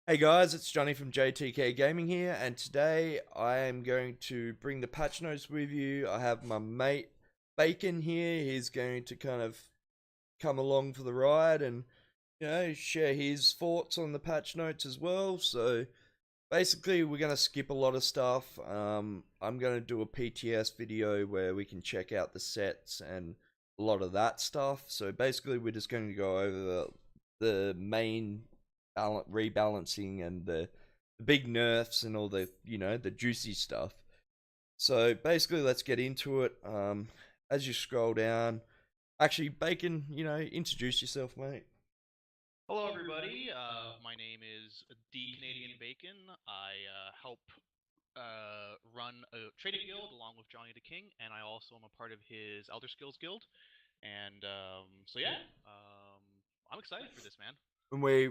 Hey guys, it's Johnny from JTK Gaming here, and today I am going to bring the patch notes with you. I have my mate Bacon here. He's going to kind of come along for the ride and share his thoughts on the patch notes as well. So basically, we're going to skip a lot of stuff. I'm going to do a PTS video where we can check out the sets and a lot of that stuff. So basically, we're just going to go over the main rebalancing and the big nerfs and all the the juicy stuff. So basically, let's get into it. As you scroll down, actually, Bacon, introduce yourself, mate. Hello, everybody. My name is DCandianBacon. I help run a trading guild along with Johnny the King, and I also am a part of his Elder Skills guild. And so, yeah, I'm excited for this, man. And we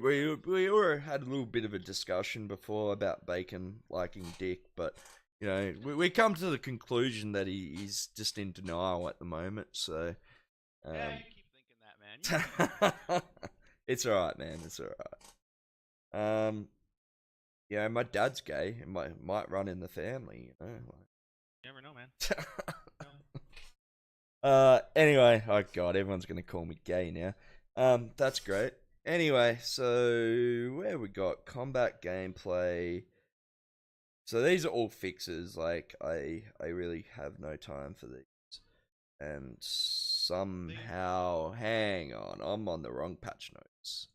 already had a little bit of a discussion before about Bacon liking Dick, but we come to the conclusion that he's just in denial at the moment. So Yeah, you keep thinking that, man. You keep thinking that. it's all right, man. It's all right. Yeah, my dad's gay. It might run in the family, You never know, man. No. Anyway, oh god, everyone's gonna call me gay now. That's great. Anyway, so where we got combat gameplay. So these are all fixes. Like I really have no time for these. And somehow, hang on, I'm on the wrong patch notes.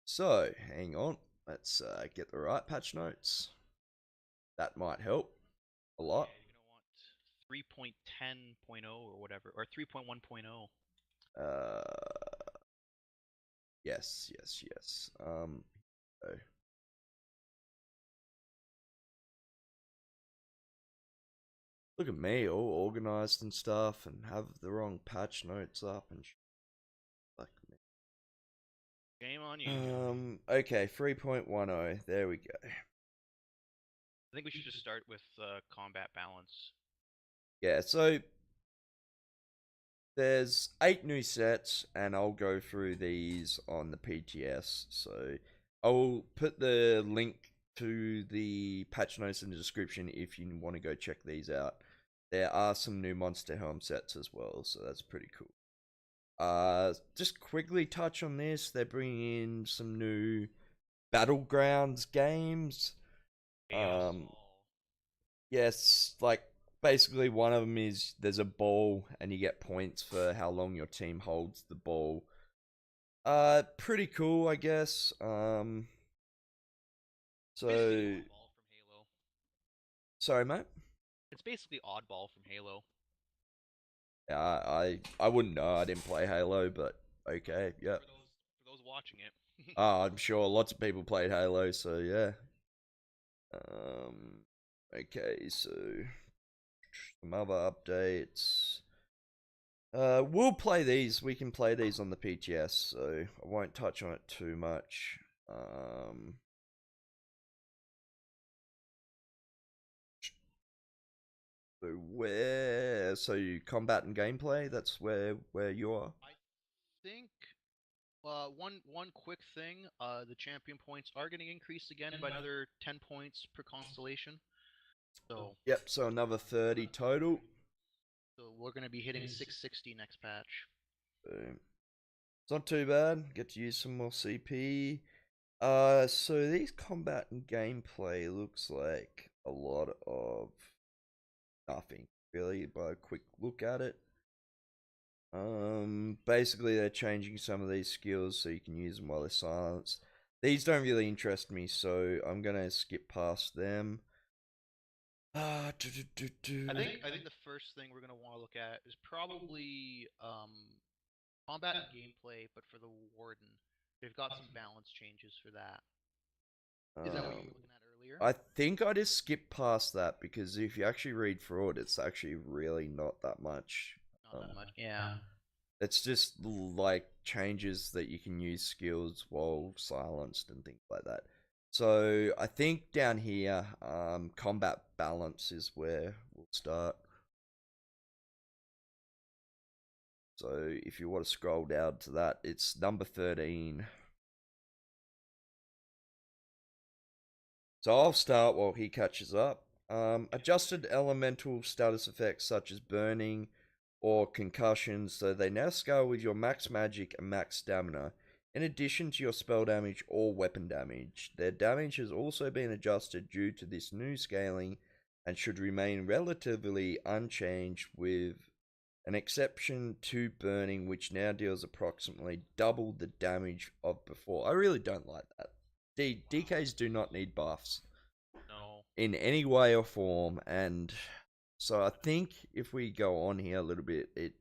So hang on, let's get the right patch notes. That might help a lot. Yeah, you're gonna want 3.10.0 or whatever, or 3.1.0. Uh, yes, yes, yes. So look at me, all organized and stuff, and have the wrong patch notes up and fuck me. Game on you. Okay, 3.10. There we go. I think we should just start with combat balance. Yeah, so there's 8 new sets, and I'll go through these on the PTS. So I'll put the link to the patch notes in the description if you want to go check these out. There are some new Monster Helm sets as well, so that's pretty cool. Just quickly touch on this. They're bringing in some new battlegrounds games. Chaos Um, Ball. yes, like basically one of them is there's a ball and you get points for how long your team holds the ball. Pretty cool, I guess. Basically So Oddball from Halo. sorry, mate. It's basically Oddball from Halo. Yeah, I wouldn't know. I didn't play Halo, but okay, yep. For those watching it. I'm sure lots of people played Halo, so yeah. Um, okay, so some other updates. We'll play these. We can play these on the PTS, so I won't touch on it too much. So where? So you combat and gameplay. That's where you are. I think one quick thing, the champion points are getting increased again by another 10 points per constellation. So Yep. So another 30 total. so we're going to be hitting 660 next patch. Boom. It's not too bad. Get to use some more CP. So these combat and gameplay looks like a lot of nothing really by a quick look at it. Basically they're changing some of these skills so you can use them while they're silenced. These don't really interest me, so I'm gonna skip past them. I think the first thing we're going to want to look at is probably combat and gameplay, but for the warden. They've got some balance changes for that. Is that what you were Um, looking at earlier? I think I just skipped past that because if you actually read through it, it's actually really not that much. Not Um, that much. Yeah. it's just like changes that you can use skills while silenced and things like that. So I think down here, combat balance is where we'll start. So if you want to scroll down to that, it's number 13. So I'll start while he catches up. Adjusted elemental status effects such as burning or concussion, so they now scale with your max magic and max stamina, in addition to your spell damage or weapon damage. Their damage has also been adjusted due to this new scaling and should remain relatively unchanged, with an exception to burning, which now deals approximately double the damage of before. I really don't like that. DKs do not need buffs No. in any way or form, and so I think if we go on here a little bit, it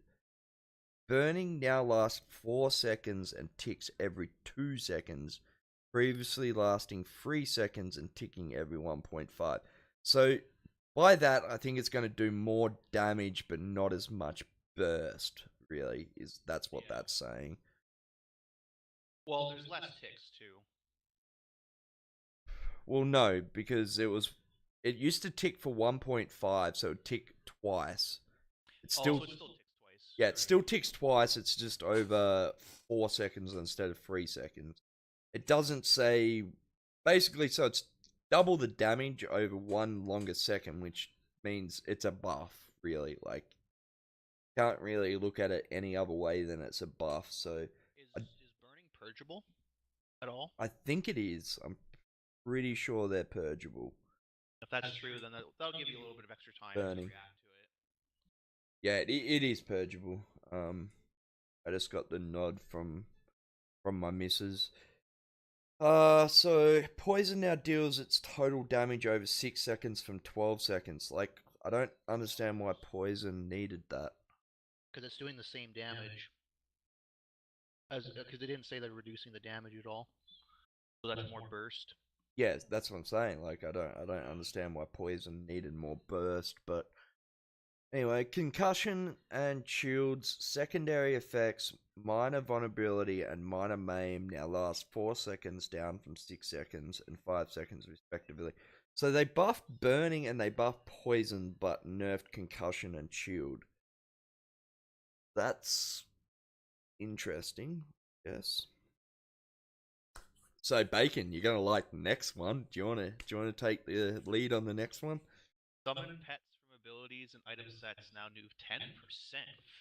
burning now lasts 4 seconds and ticks every 2 seconds, previously lasting 3 seconds and ticking every 1.5. So by that, I think it's going to do more damage, but not as much burst. Really, that's what Yeah. that's saying. Well, there's less ticks too. Well, no, because it used to tick for 1.5, so it tick twice. It's Oh, still so it still ticks twice. Yeah, You're it right. still ticks twice. It's just over 4 seconds instead of 3 seconds. It doesn't say basically, so it's double the damage over one longer second, which means it's a buff. Really, like can't really look at it any other way than it's a buff. So I, Is burning purgeable at all? I think it is. I'm pretty sure they're purgeable. If that's true, then that'll give you a little bit of extra time to Burning. react to it. Yeah, it is purgeable. I just got the nod from my missus. So poison now deals its total damage over 6 seconds from 12 seconds. Like, I don't understand why poison needed that. Because it's doing the same damage as because they didn't say they're reducing the damage at all. So that's more burst. Yeah, that's what I'm saying. Like, I don't understand why poison needed more burst, but anyway, concussion and shield's secondary effects, minor vulnerability and minor maim now last 4 seconds, down from 6 seconds and 5 seconds respectively. So they buffed burning and they buffed poison, but nerfed concussion and shield. That's interesting. Yes. So Bacon, you're gonna like the next one. Do you wanna take the lead on the next one? Summon pets from abilities and item sets now move 10%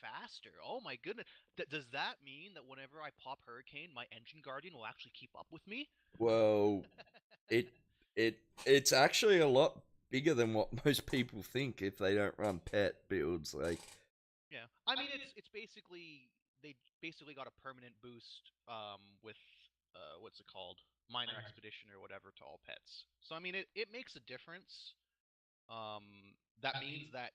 faster. Oh my goodness. Does that mean that whenever I pop Hurricane, my Engine Guardian will actually keep up with me? Well, it it's actually a lot bigger than what most people think if they don't run pet builds. Like, Yeah. I mean, it's basically they basically got a permanent boost with what's it called? Minor Expedition or whatever to all pets. So I mean, it makes a difference. That means that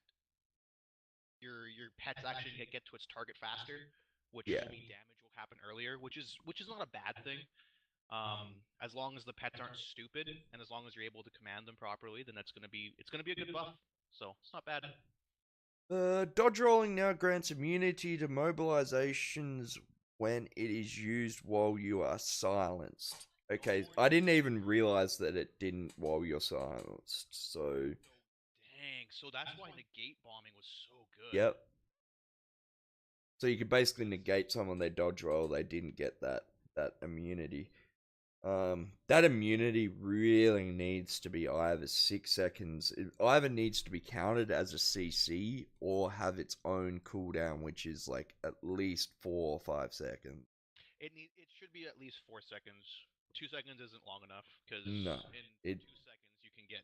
your pet's actually get to its target faster, which yeah. will mean damage will happen earlier, which is not a bad thing. As long as the pets aren't stupid and as long as you're able to command them properly, then it's gonna be a good buff. So it's not bad. Dodge rolling now grants immunity to mobilizations when it is used while you are silenced. Okay, I didn't even realize that it didn't while you're silenced. So, So dang. So that's why negate bombing was so good. yep. So you could basically negate someone they dodge roll. They didn't get that immunity. That immunity really needs to be either 6 seconds. It either needs to be counted as a CC or have its own cooldown, which is like at least 4 or 5 seconds. It should be at least 4 seconds. 2 seconds isn't long enough because No, in it 2 seconds you can get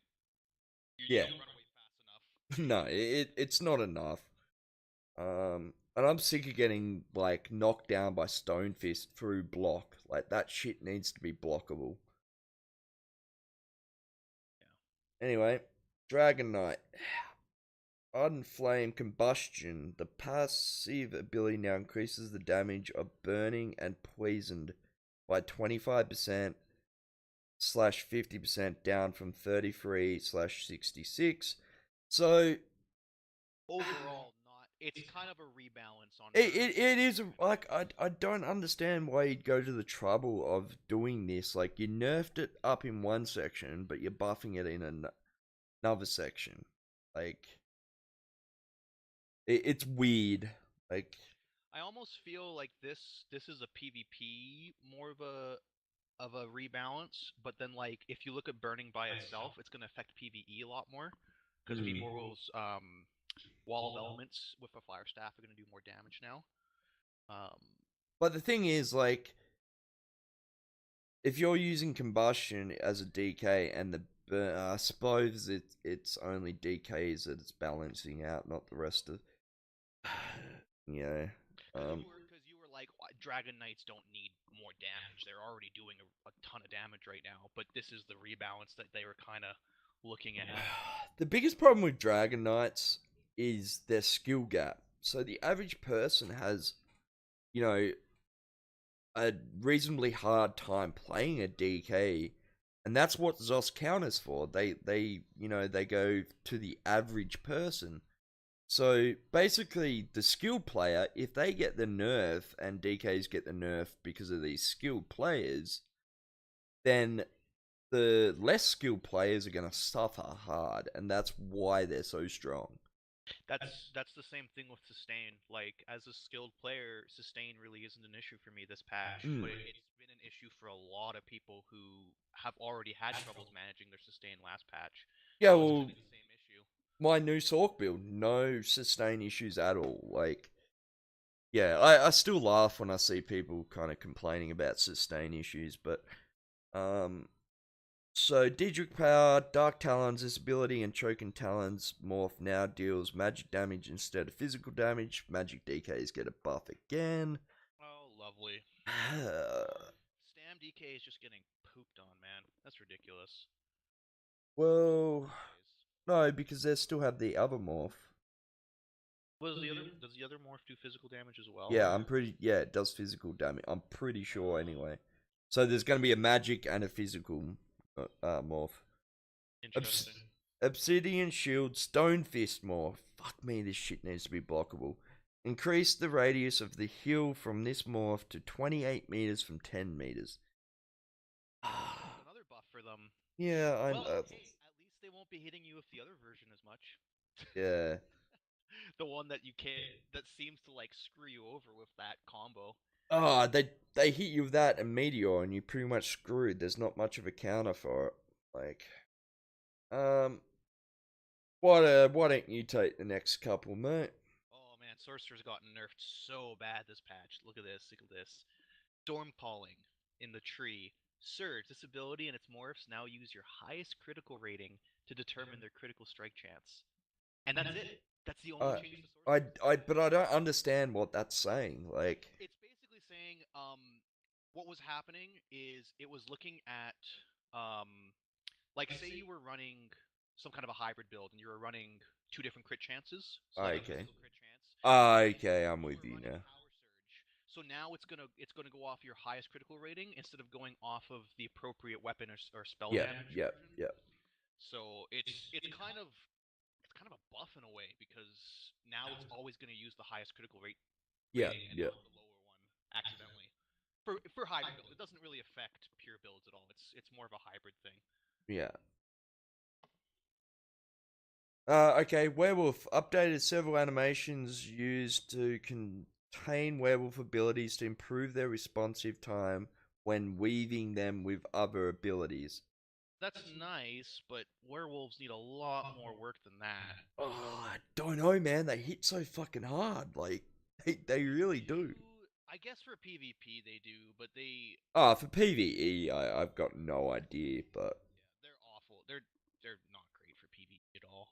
you yeah, don't run away fast enough. no, it's not enough. And I'm sick of getting like knocked down by Stone Fist through block. Like that shit needs to be blockable. Anyway, Dragon Knight. Ardent Flame Combustion. The passive ability now increases the damage of burning and poisoned by 25% slash 50%, down from 33 slash 66. So Overall, not. It's kind of a rebalance on it is like I don't understand why you'd go to the trouble of doing this. Like you nerfed it up in one section, but you're buffing it in another section. Like it's weird. Like I almost feel like this is a PvP more of of a rebalance, but then like if you look at burning by itself, it's going to affect PvE a lot more because Mm. people's wall of elements with a fire staff are going to do more damage now. Um, But the thing is, like, if you're using combustion as a DK and I suppose it's only DKs that it's balancing out, not the rest of. Yeah. because you were like Dragon Knights don't need more damage; they're already doing a ton of damage right now. But this is the rebalance that they were kind of looking at. The biggest problem with Dragon Knights is their skill gap. So the average person has, you know, a reasonably hard time playing a DK, and that's what ZOS counters for. They go to the average person. So basically, the skilled player, if they get the nerf and DKs get the nerf because of these skilled players, then the less skilled players are going to suffer hard, and that's why they're so strong. That's the same thing with sustain. Like as a skilled player, sustain really isn't an issue for me this patch, Mm. but it's been an issue for a lot of people who have already had troubles managing their sustain last patch. Yeah, So it's going well, to be the same issue. my new Sork build, no sustain issues at all. Like, yeah, I still laugh when I see people kind of complaining about sustain issues, but so Daedric Power, Dark Talons, this ability, and Choking Talons morph now deals magic damage instead of physical damage. Magic DKs get a buff again. Oh, lovely. Stam DK is just getting pooped on, man. That's ridiculous. Well, no, because they still have the other morph. Does the other morph do physical damage as well? Yeah, yeah, it does physical damage. I'm pretty sure anyway. So there's going to be a magic and a physical morph. Interesting. Obsidian Shield Stone Fist morph. Fuck me, this shit needs to be blockable. Increase the radius of the heal from this morph to 28 meters from 10 meters. Another buff for them. Yeah, I Well, know. hey, at least they won't be hitting you with the other version as much. Yeah. The one that you can't, that seems to like screw you over with that combo. Oh, they hit you with that and Meteor, and you're pretty much screwed. There's not much of a counter for it. Like, why don't you take the next couple, mate? Oh man, Sorcerer's gotten nerfed so bad this patch. Look at this, look at this. Storm Calling in the tree. Surge, this ability and its morphs now use your highest critical rating to determine their critical strike chance. And that's it. That's the only Uh, change to Sorcerer. but I don't understand what that's saying. Like, It's basically saying what was happening is it was looking at like say you were running some kind of a hybrid build and you were running two different crit chances, so like a okay, physical crit chance, and okay, I'm you with were you running now. power surge. So now it's gonna go off your highest critical rating instead of going off of the appropriate weapon or spell Yep, damage yep, version. yep. So it's kind of a buff in a way because now it's always going to use the highest critical rate Yeah, rating and yeah, not the lower one accidentally. For hybrid builds, it doesn't really affect pure builds at all. It's more of a hybrid thing. yeah. Okay, Werewolf updated several animations used to contain werewolf abilities to improve their responsive time when weaving them with other abilities. That's nice, but werewolves need a lot more work than that. Oh, I don't know, man. They hit so fucking hard. Like, they really They do. do, I guess for PvP they do, but For PvE, I've got no idea, but yeah, they're awful. They're not great for PvP at all.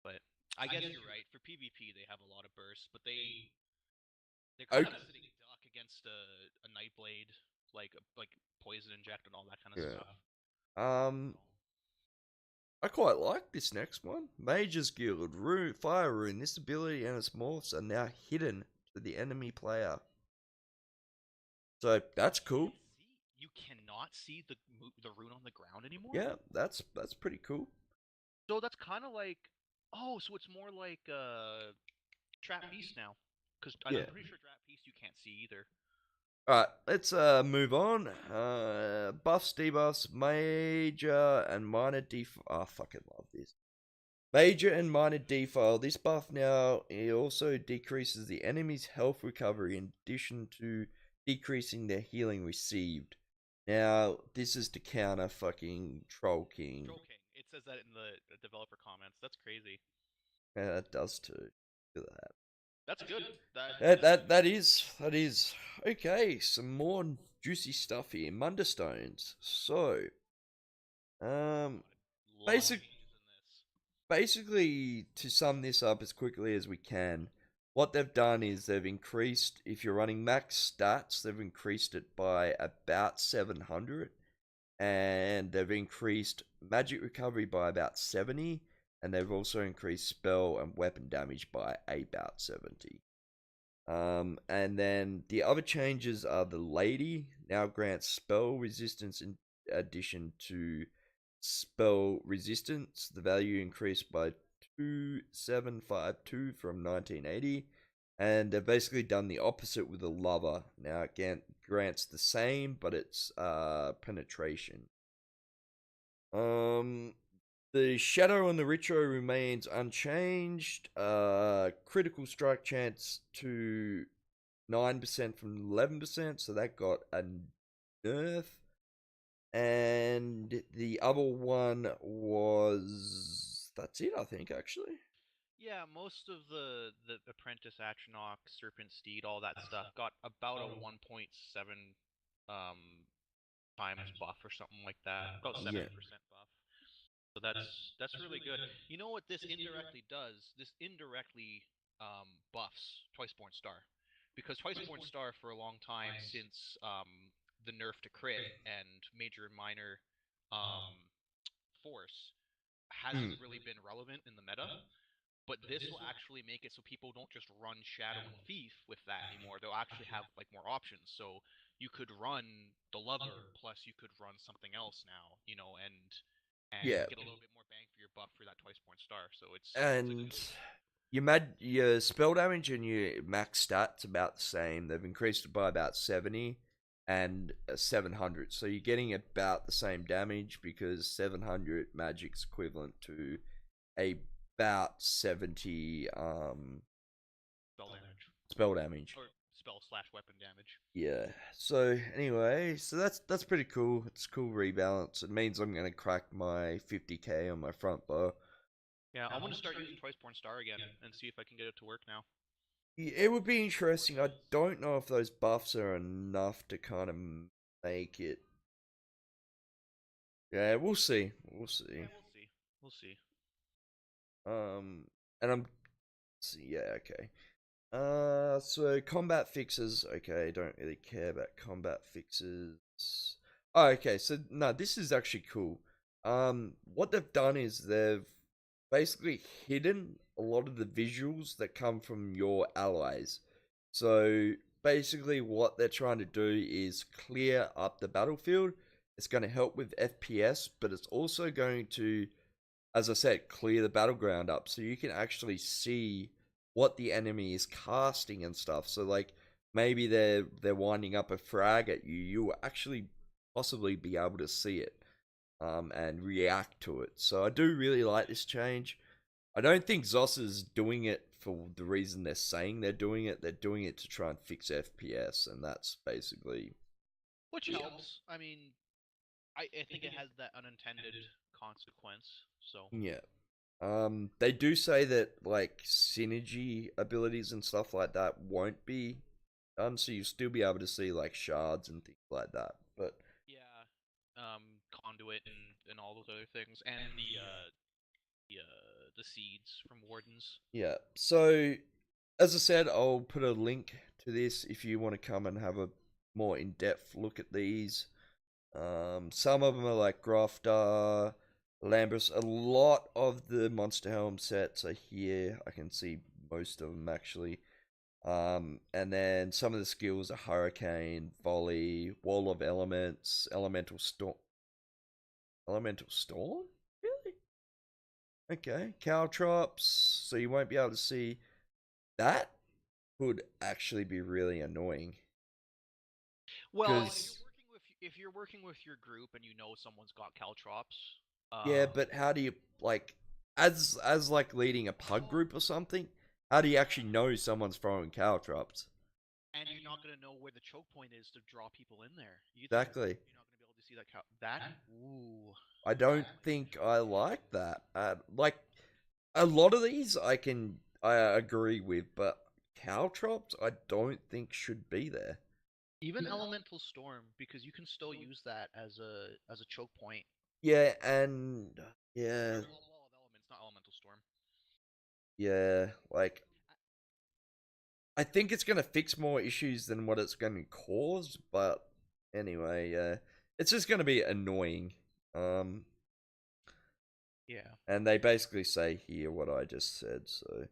But I guess you're right. For PvP they have a lot of bursts, but they're kind okay. of a sitting duck against a Nightblade, like poison inject and all that kind of Yeah. stuff. I quite like this next one. Mage's Guild, Fire Rune. This ability and its morphs are now hidden to the enemy player. So that's cool. You cannot see the rune on the ground anymore. Yeah, that's pretty cool. So that's kind of like, oh, so it's more like Trap Beast now, because Yeah. I'm pretty sure Trap Beast you can't see either. Alright, let's move on. Buffs, debuffs, major and minor defile. I fucking love this. Major and minor defile. This buff now it also decreases the enemy's health recovery in addition to decreasing their healing received. Now, this is to counter fucking Troll King. Troll King. It says that in the developer comments. That's crazy. Yeah, that does too. Look at that. That's good. That is okay. Some more juicy stuff here. Munderstones. So, um, lot of basic, changes in this. basically to sum this up as quickly as we can, what they've done is they've increased. If you're running max stats, they've increased it by about 700, and they've increased magic recovery by about 70, and they've also increased spell and weapon damage by about 70. And then the other changes are the lady now grants spell resistance in addition to spell resistance. The value increased by 2752 from 1980. And they've basically done the opposite with the lover. Now it grants the same, but it's penetration. The shadow on the Richo remains unchanged. Critical strike chance to 9% from 11%, so that got a nerf. And the other one was that's it, I think, actually. Yeah, most of the Apprentice Atronach, Serpent Steed, all that stuff got about a 1.7 um times buff or something like that. About Yeah. 70% buff. So that's really good. You know what this indirectly does? This indirectly buffs Twiceborn Star. Because Twiceborn Star for a long time since the nerf to crit and major and minor force hasn't Mm. really been relevant in the meta. But this will actually make it so people don't just run Shadow and Thief with that anymore. They'll actually have like more options. So you could run the Lover plus you could run something else now, and Yeah. get a little bit more bang for your buff for that Twiceborn Star. So it's a And good. your spell damage and your max stats about the same. They've increased it by about 70 and 700. So you're getting about the same damage because 700 magic's equivalent to about 70 Spell damage spell damage. or spell/weapon damage. Yeah. So anyway, so that's pretty cool. It's a cool rebalance. It means I'm gonna crack my 50k on my front bar. Yeah, I'm gonna start using Twiceborn Star again and see if I can get it to work now. It would be interesting. I don't know if those buffs are enough to kind of make it. Yeah, we'll see. We'll see. Yeah, we'll see. We'll see. Um, and I'm. See, yeah, okay. So combat fixes. Okay, don't really care about combat fixes. Oh, okay. So no, this is actually cool. What they've done is they've basically hidden a lot of the visuals that come from your allies. So basically, what they're trying to do is clear up the battlefield. It's going to help with FPS, but it's also going to, as I said, clear the battleground up so you can actually see what the enemy is casting and stuff. So like maybe they're winding up a frag at you, you will actually possibly be able to see it and react to it. So I do really like this change. I don't think Zos is doing it for the reason they're saying they're doing it. They're doing it to try and fix FPS, and that's basically Which helps. I mean, I think it has that unintended consequence. So yeah. They do say that like synergy abilities and stuff like that won't be done, so you'll still be able to see like shards and things like that. But yeah, conduit and all those other things, and the seeds from wardens. yeah, so as I said, I'll put a link to this if you want to come and have a more in-depth look at these. Some of them are like Grafter, Lambus. A lot of the Monster Helm sets are here. I can see most of them actually. And then some of the skills are Hurricane, Volley, Wall of Elements, Elemental Storm. Elemental Storm? Really? Okay. Caltrops. So you won't be able to see that. Could actually be really annoying. Well, Because if you're working with your group and you know someone's got caltrops, yeah, but how do you like as like leading a pug group or something? How do you actually know someone's throwing caltrops? and you're not gonna know where the choke point is to draw people in there either. Exactly. You're not gonna be see that cow. That ooh. I don't think I like that. Like a lot of these, I agree with, but caltrops, I don't think should be there. Even Elemental Storm, because you can still use that as a choke point. Yeah, and yeah, Or Wall of Elements, not Elemental Storm. yeah, like I think it's gonna fix more issues than what it's gonna cause, but anyway, yeah, it's just gonna be annoying. Um, Yeah. and they basically say here what I just said, so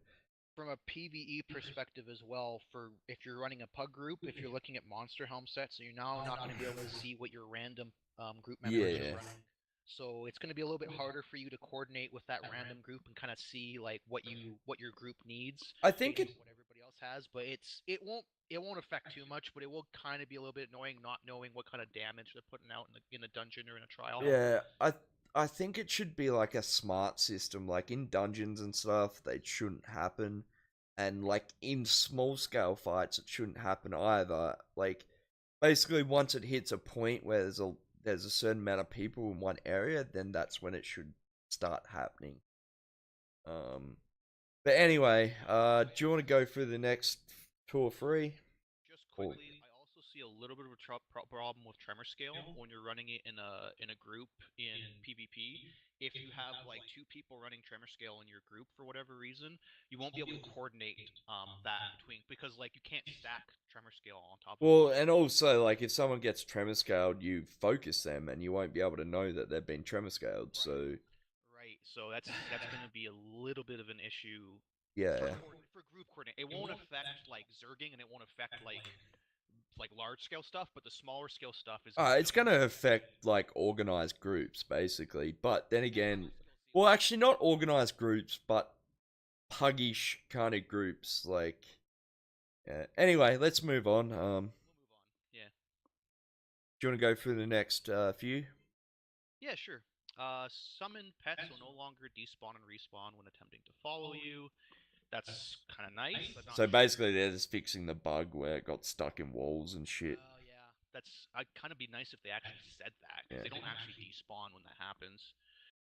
From a PvE perspective as well, for if you're running a pug group, if you're looking at monster helm sets, so you're now not going to be able to see what your random group members are yeah. running. So it's going to be a little bit harder for you to coordinate with that random group and kind of see like what your group needs I think based it on what everybody else has. But it won't affect too much, but it will kind of be a little bit annoying not knowing what kind of damage they're putting out in a dungeon or in a trial. Yeah, I think it should be like a smart system, like in dungeons and stuff, they shouldn't happen. And like in small scale fights, it shouldn't happen either. Like basically once it hits a point where there's a certain amount of people in one area, then that's when it should start happening. Um but anyway, do you want to go through the next two or three? Just Or quickly, I also see a little bit of a problem with tremor scale when you're running it in a group in PvP. If you have like two people running tremor scale in your group for whatever reason, you won't be able to coordinate that between because like you can't stack tremor scale on top of well, one and another. also like if someone gets tremor scaled, you focus them and you won't be able to know that they've been tremor scaled. Right. So Right. So that's going to be a little bit of an issue yeah. for group coordinate. It won't affect like zerging and it won't affect like large scale stuff, but the smaller scale stuff is It's just going to affect like organized groups basically, but then and again, high skill well, seems actually not organized groups, but puggish kind of groups. Like, yeah. Anyway, let's move on. we'll move on. Yeah. Do you want to go through the next few? Yeah, sure. Summon pets will no longer despawn and respawn when attempting to follow you. That's kind of nice. I'm not So sure. basically, they're just fixing the bug where it got stuck in walls and shit. Oh yeah, that's. I'd kind of be nice if they actually said that because Yeah, they don't actually despawn when that happens.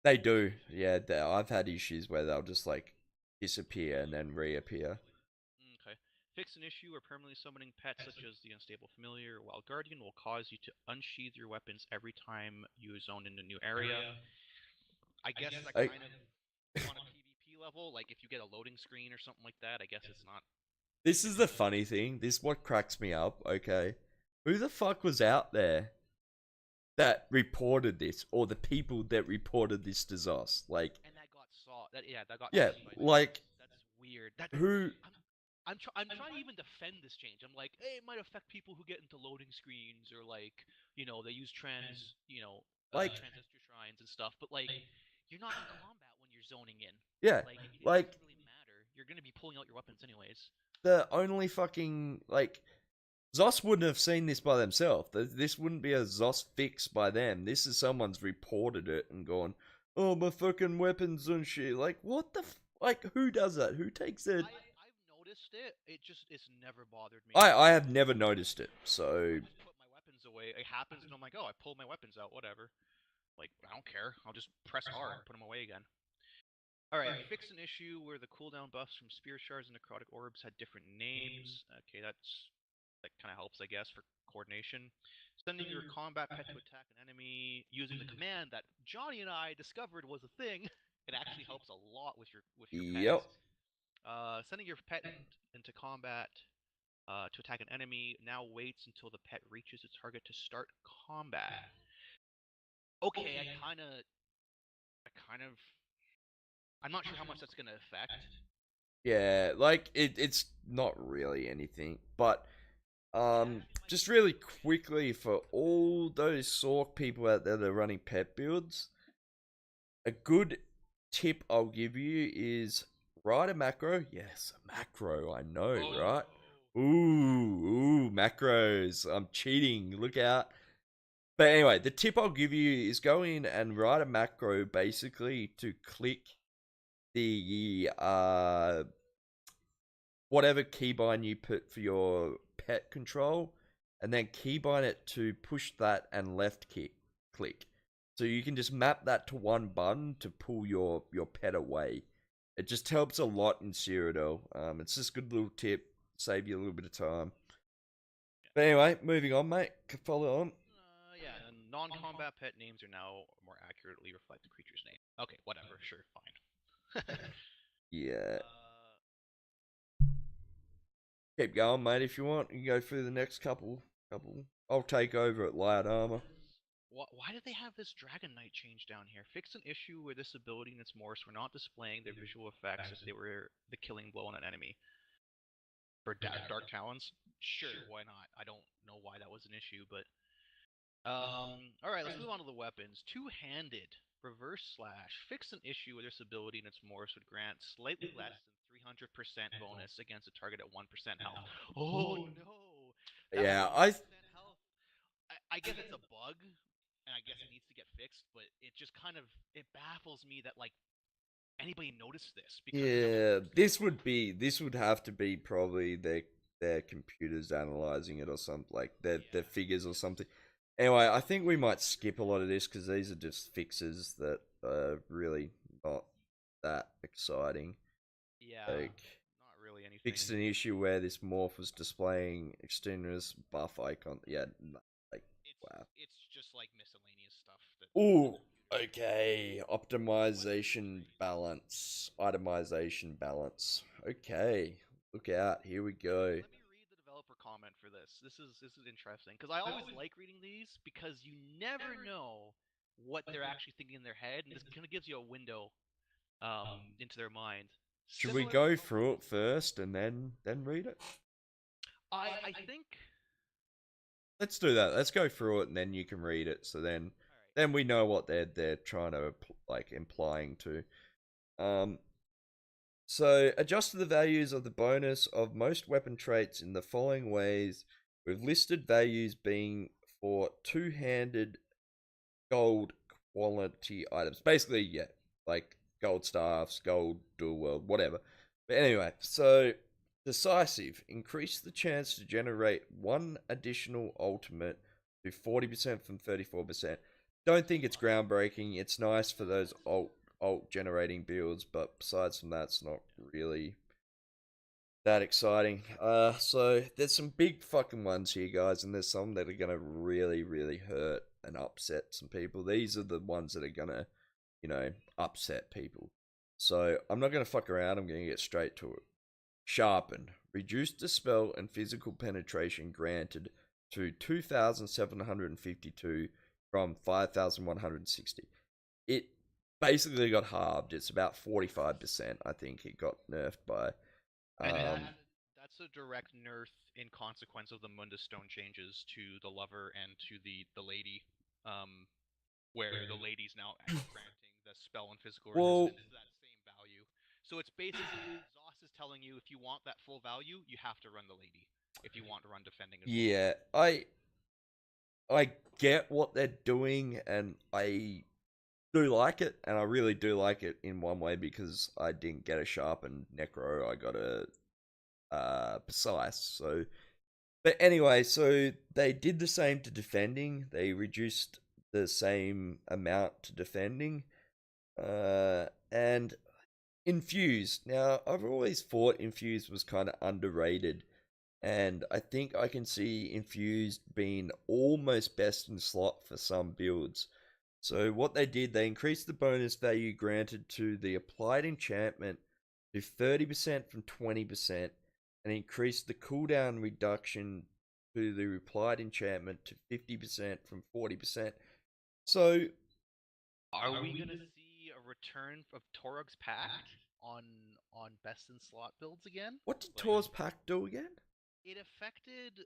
they do. Yeah, I've had issues where they'll just like disappear and then reappear. Okay. Fix an issue or permanently summoning pets such as the unstable familiar or wild guardian will cause you to unsheath your weapons every time you zone in a new area. I guess that Like, kind of on a PvP level, like if you get a loading screen or something like that, I guess it's not this is the it's funny thing. This is what cracks me up. Okay, who the fuck was out there that reported this, or the people that reported this to Zos? Like, and that got saw that yeah that got yeah, seen by like that's weird. That who, I'm I'm trying to even defend this change. I'm like, hey, it might affect people who get into loading screens or like they use like, transistor shrines and stuff. But like, you're not in combat when you're zoning in. yeah, Like it like doesn't really matter. You're gonna be pulling out your weapons anyways. the only fucking like Zos wouldn't have seen this by themselves. This wouldn't be a Zos fix by them. This is someone's reported it and gone, "Oh, my fucking weapons and shit." Like, what the like? Who does that? Who takes it? I've noticed it. It's never bothered me. I have never noticed it. So I just put my weapons away. It happens, and I'm like, oh, I pulled my weapons out. Whatever. Like, I don't care. I'll just press R and put them away again. All right, fix an issue where the cooldown buffs from spear shards and necrotic orbs had different names. Okay, that kind of helps, I guess, for coordination. Sending your combat pet to attack an enemy using the command that Johnny and I discovered was a thing. It actually helps a lot with your yep. pets. Sending your pet into combat to attack an enemy now waits until the pet reaches its target to start combat. Okay, I'm not sure how much that's going to affect. Yeah, like it's not really anything, but It actually might just be. really quickly for all those Sork people out there that are running pet builds, a good tip I'll give you is write a macro. Yes, a macro. I know, Oh right? no. Ooh, macros. I'm cheating. Look out. But anyway, the tip I'll give you is go in and write a macro basically to click the whatever keybind you put for your pet control, and then keybind it to push that and left kick. click. So you can just map that to one button to pull your pet away. It just helps a lot in Cyrodiil. It's just a good little tip, save you a little bit of time. But anyway, moving on, mate. Follow on. Yeah, and non-combat pet names are now more accurately reflect the creature's name. Okay, whatever, sure, fine. Yeah. Keep going, mate, if you want. You can go through the next couple. I'll take over at light armor. Why did they have this Dragon Knight change down here? Fix an issue where this ability and its morphs were not displaying their visual effects if they were the killing blow on an enemy. For Dark Talons? Sure, why not? I don't know why that was an issue, but... Alright, let's move on to the weapons. Two-handed. Reverse slash. Fix an issue where this ability and its morphs would grant slightly less than 300% bonus against a target at 1% health. Oh no! That Yeah, 1% health... I guess it's a bug, and I guess it needs to get fixed, but it just kind of... It baffles me that, like, anybody noticed this. Because yeah, this would have to be probably their computers analyzing it or something, like their figures or something. Anyway, I think we might skip a lot of this because these are just fixes that are really not that exciting. Yeah, like, not really anything. Fixed an issue where this morph was displaying externus buff icon. Yeah, like wow. It's just like miscellaneous stuff. That Ooh, okay. Optimization balance, itemization balance. Okay, look out. Here we go. Let me read the developer comment for this. This is interesting because I always like reading these because you never know what they're actually thinking in their head, and this kind of gives you a window into their mind. Should we go through it first and then read it? I think. Let's do that. Let's go through it and then you can read it. So then we know what they're trying to like implying to. So adjust the values of the bonus of most weapon traits in the following ways, with listed values being for two-handed gold quality items. Basically, yeah, like gold staffs, gold dual world, whatever. But anyway, so decisive, increase the chance to generate one additional ultimate to 40% from 34%. Don't think it's groundbreaking. It's nice for those alt generating builds, but besides from that, it's not really that exciting. So there's some big fucking ones here, guys, and there's some that are gonna really hurt and upset some people. These are the ones that are gonna, upset people. So I'm not gonna fuck around. I'm gonna get straight to it. Sharpen. Reduce the spell and physical penetration granted to 2,752 from 5,160. It basically got halved. It's about 45%. I think it got nerfed by. That's a direct nerf in consequence of the Mundus Stone changes to the lover and to the lady, where the lady's now granting the spell and physical resistance to that same value. So it's basically Zoss is telling you if you want that full value, you have to run the lady. If you want to run defending as well. Yeah, I get what they're doing, and I do like it, and I really do like it in one way because I didn't get a sharpened necro, I got a precise. So, but anyway, so they did the same to defending. They reduced the same amount to defending, and infuse. Now, I've always thought infuse was kind of underrated. And I think I can see infused being almost best in slot for some builds. So what they did, they increased the bonus value granted to the applied enchantment to 30% from 20%, and increased the cooldown reduction to the applied enchantment to 50% from 40%. So, are we gonna see a return of Torug's Pact on best in slot builds again? What did Tor's Pact do again? It affected.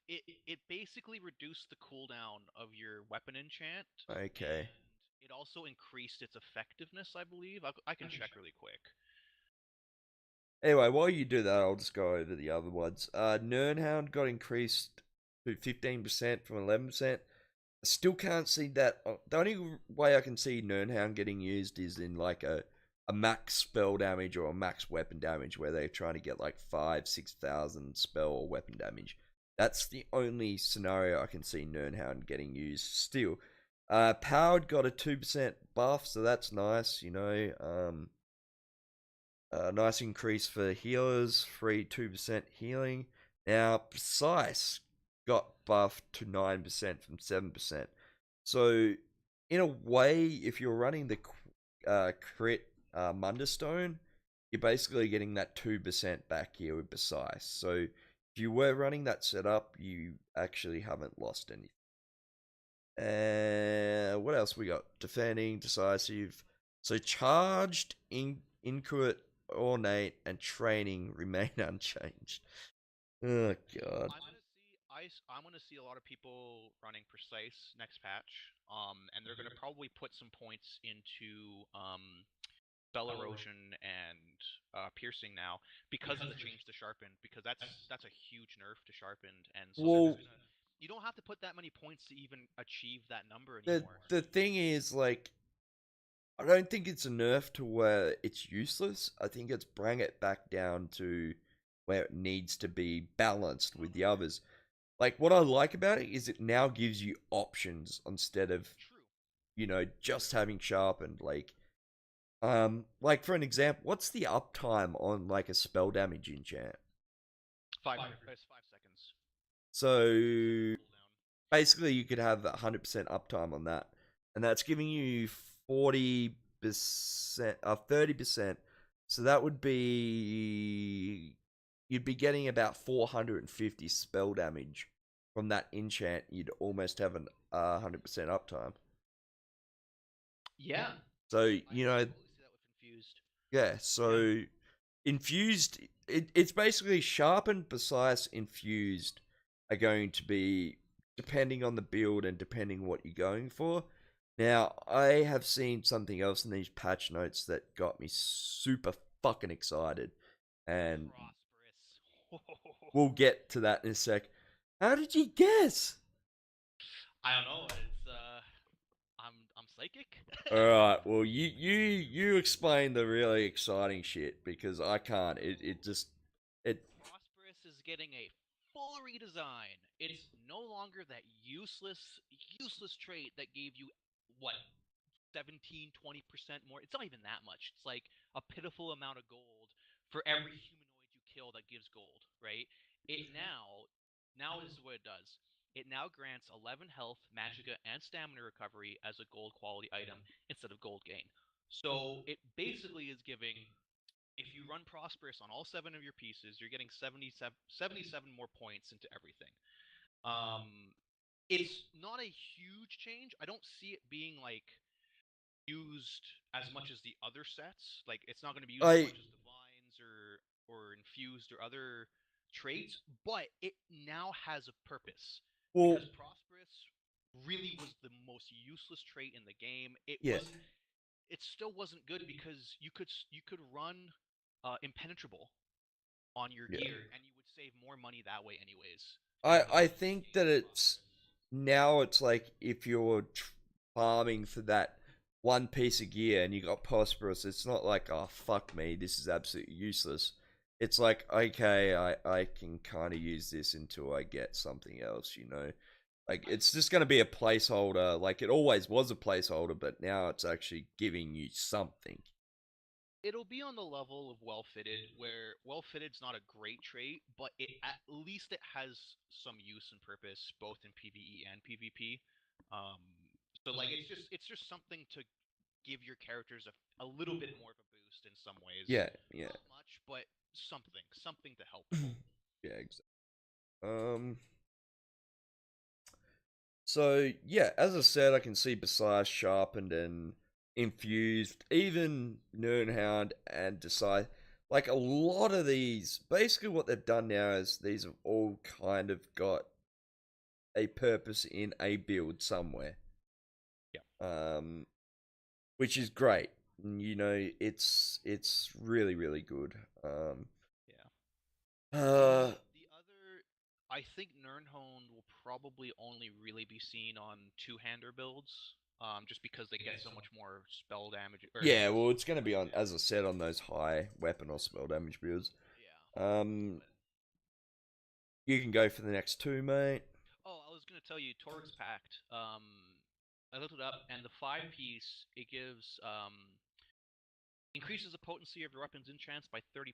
It basically reduced the cooldown of your weapon enchant. Okay. And it also increased its effectiveness, I believe. I can check really quick. Anyway, while you do that, I'll just go over the other ones. Nernhound got increased to 15% from 11%. I still can't see that. The only way I can see Nernhound getting used is in like a max spell damage or a max weapon damage where they're trying to get like 5,000-6,000 spell or weapon damage. That's the only scenario I can see Nernhound getting used still. Powered got a 2% buff, so that's nice, you know. Nice increase for healers, free 2% healing. Now, Precise got buffed to 9% from 7%. So, in a way, if you're running the crit Munderstone, you're basically getting that 2% back here with Precise. So, if you were running that setup, you actually haven't lost anything. And what else we got? Defending, decisive. So charged, inquit, ornate, and training remain unchanged. Oh god. I'm gonna see a lot of people running precise next patch. And they're gonna probably put some points into spell erosion and piercing now because of the change to sharpened. Because that's a huge nerf to sharpened, and so they're Well, just gonna. You don't have to put that many points to even achieve that number the anymore. the thing is, like, I don't think it's a nerf to where it's useless. I think it's bring it back down to where it needs to be balanced with the others. Like, what I like about it is it now gives you options instead of, True. you know, just True. having sharpened. Like for an example, what's the uptime on like a spell damage enchant? It's 5 seconds. It's So cooldown. basically, you could have 100% uptime on that, and that's giving you 40%, 30%. So that would be you'd be getting about 450 spell damage from that enchant. You'd almost have an 100% uptime. Yeah, So I you can know, totally see that with infused. yeah. Yeah. So infused, it's basically sharpened, precise, infused are going to be depending on the build and depending what you're going for. Now, I have seen something else in these patch notes that got me super fucking excited, and Prosperous. we'll get to that in a sec. How did you guess? I don't know. I'm psychic. All right, well, you explain the really exciting shit because I can't. It just it Prosperous is getting a full redesign. It's no longer that useless trait that gave you what 17-20% more. It's not even that much. It's like a pitiful amount of gold for every humanoid you kill that gives gold, right? It now this is what it does. It now grants 11 health, magicka, and stamina recovery as a gold quality item instead of gold gain. So it basically is giving, if you run prosperous on all 7 of your pieces, you're getting 77 more points into everything. Um, it's not a huge change. I don't see it being like used as much as the other sets. Like it's not going to be used as I much as divines or infused or other traits, but it now has a purpose well, because prosperous really was the most useless trait in the game. yeah, It still wasn't good because you could run impenetrable on your yeah. gear and you would save more money that way anyways I because of I the think change that to it's prosperous. now it's like if you're farming for that one piece of gear and you got prosperous, it's not like, oh fuck me, this is absolutely useless. It's like, okay, I can kind of use this until I get something else, you know. Like I it's just going to be a placeholder. Like it always was a placeholder, but now it's actually giving you something. It'll be on the level of well fitted, where well fitted's not a great trait, but it at least it has some use and purpose both in PvE and PvP. Um, so like it's just something to give your characters a little bit more of a boost in some ways. Yeah, yeah. Not much, but something to help. Yeah, exactly. Um So yeah, as I said, I can see Besides sharpened and infused, even Nernhound and Decide. Like a lot of these, basically what they've done now is these have all kind of got a purpose in a build somewhere. Yeah, Um, which is great. You know, it's really good. yeah. Uh, The other, I think Nirnhone will probably only really be seen on two-hander builds, just because they get so much more spell damage or yeah. Well, it's gonna be weapon on, as I damage. said, on those high weapon or spell damage builds. Yeah. Um, But you can go for the next two, mate. oh, I was gonna tell you, Torix Pact. I looked it up, and the 5-piece it gives increases the potency of your weapon's enchants by 30%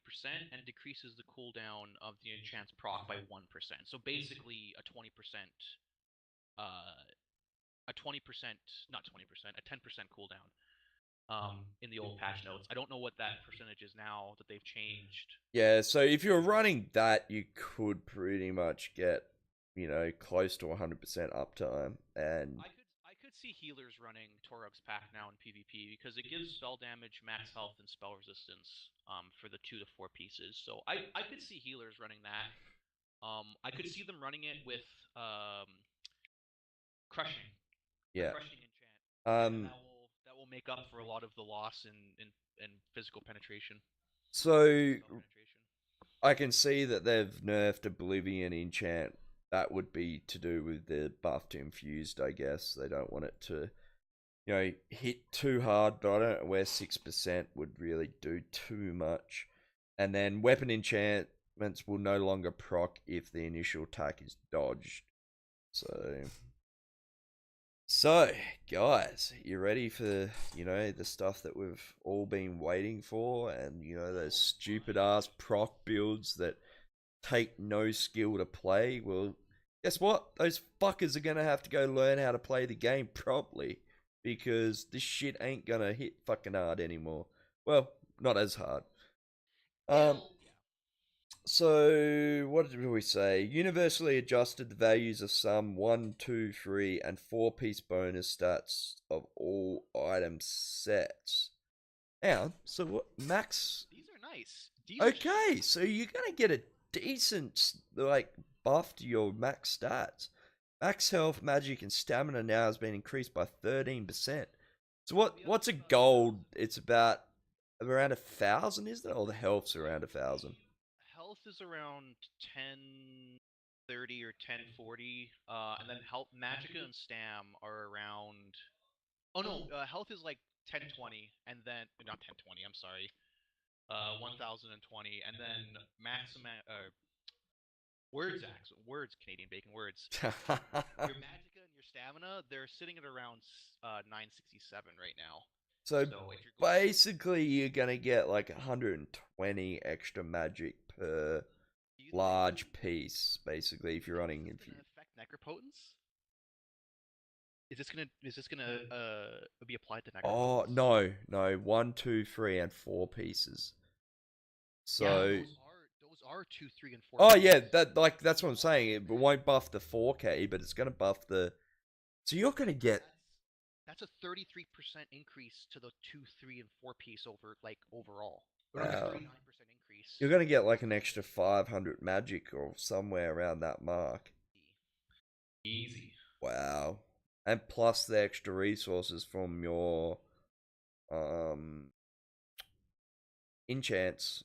and decreases the cooldown of the enchant's proc by 1%. So basically uh, a 20%, not 20%, a 10% cooldown in the old patch notes. I don't know what that percentage is now that they've changed. Yeah, so if you're running that, you could pretty much get, close to 100% uptime. And I could see healers running Torug's pack now in PvP because it gives spell damage, max health, and spell resistance for the 2 to 4 pieces. So I could see healers running that. I could see them running it with um, crushing, the yeah. crushing enchant, and then Um, that will make up for a lot of the loss in physical penetration, so spell penetration. I can see that they've nerfed Oblivion enchant. That would be to do with the buff to infused, I guess. They don't want it to, hit too hard, but I don't know where 6% would really do too much. And then weapon enchantments will no longer proc if the initial attack is dodged. So, guys, you ready for, the stuff that we've all been waiting for, and, those stupid ass proc builds that take no skill to play? Well, guess what? Those fuckers are gonna have to go learn how to play the game properly, because this shit ain't gonna hit fucking hard anymore. Well, not as hard. Um, It'll yeah. so, what did we say? Universally adjusted the values of some 1, 2, 3, and 4-piece bonus stats of all item sets. Now, so what? Max. These are nice. These are Okay, so you're gonna get a decent, like, buff to your max stats. Max health, magic, and stamina now has been increased by 13%. So what's a gold? It's about around 1,000, isn't it? Or the health's around 1,000. health is around 1030 or 1040, and then health, magicka, and stam are around. Oh no, health is like 1020, and then not 1020. I'm sorry, 1020, and then maximum words, Canadian bacon words. Your magicka and your stamina, they're sitting at around 967 right now. So So if you're going, basically, you're gonna get like 120 extra magic per do you think large piece. Basically, if you're is running this going to infused. affect necropotence? Is this gonna be applied to Oh necropotence? no, no, 1, 2, 3, and 4 pieces. Yeah, So, those are 2, 3, and 4 oh yeah, pieces. that's what I'm saying. It won't buff the 4K, but it's gonna buff the. So you're gonna get. That's a 33% increase to the 2, 3, and 4 piece overall, or like a Wow. 39% You're increase. gonna get like an extra 500 magic or somewhere around that mark. Easy. Wow. And plus the extra resources from your um enchants.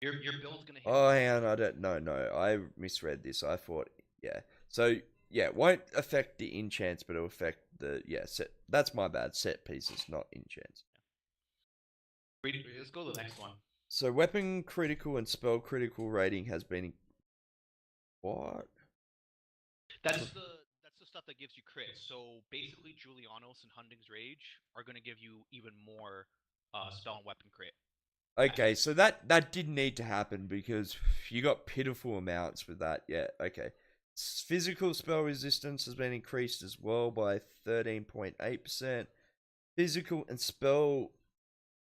Your build's gonna hit Oh, more hang on, I enchants. don't. No, no, I misread this. I thought, yeah. So yeah, it won't affect the enchants, but it'll affect the set. That's my bad. Set pieces, not enchants. Let's go to the next one. So weapon critical and spell critical rating has been what? That's the stuff that gives you crits. So basically, Julianos and Hunding's Rage are gonna give you even more spell and weapon crit. Okay, so that did need to happen because you got pitiful amounts with that. Yeah, okay. Physical spell resistance has been increased as well by 13.8%. Physical and spell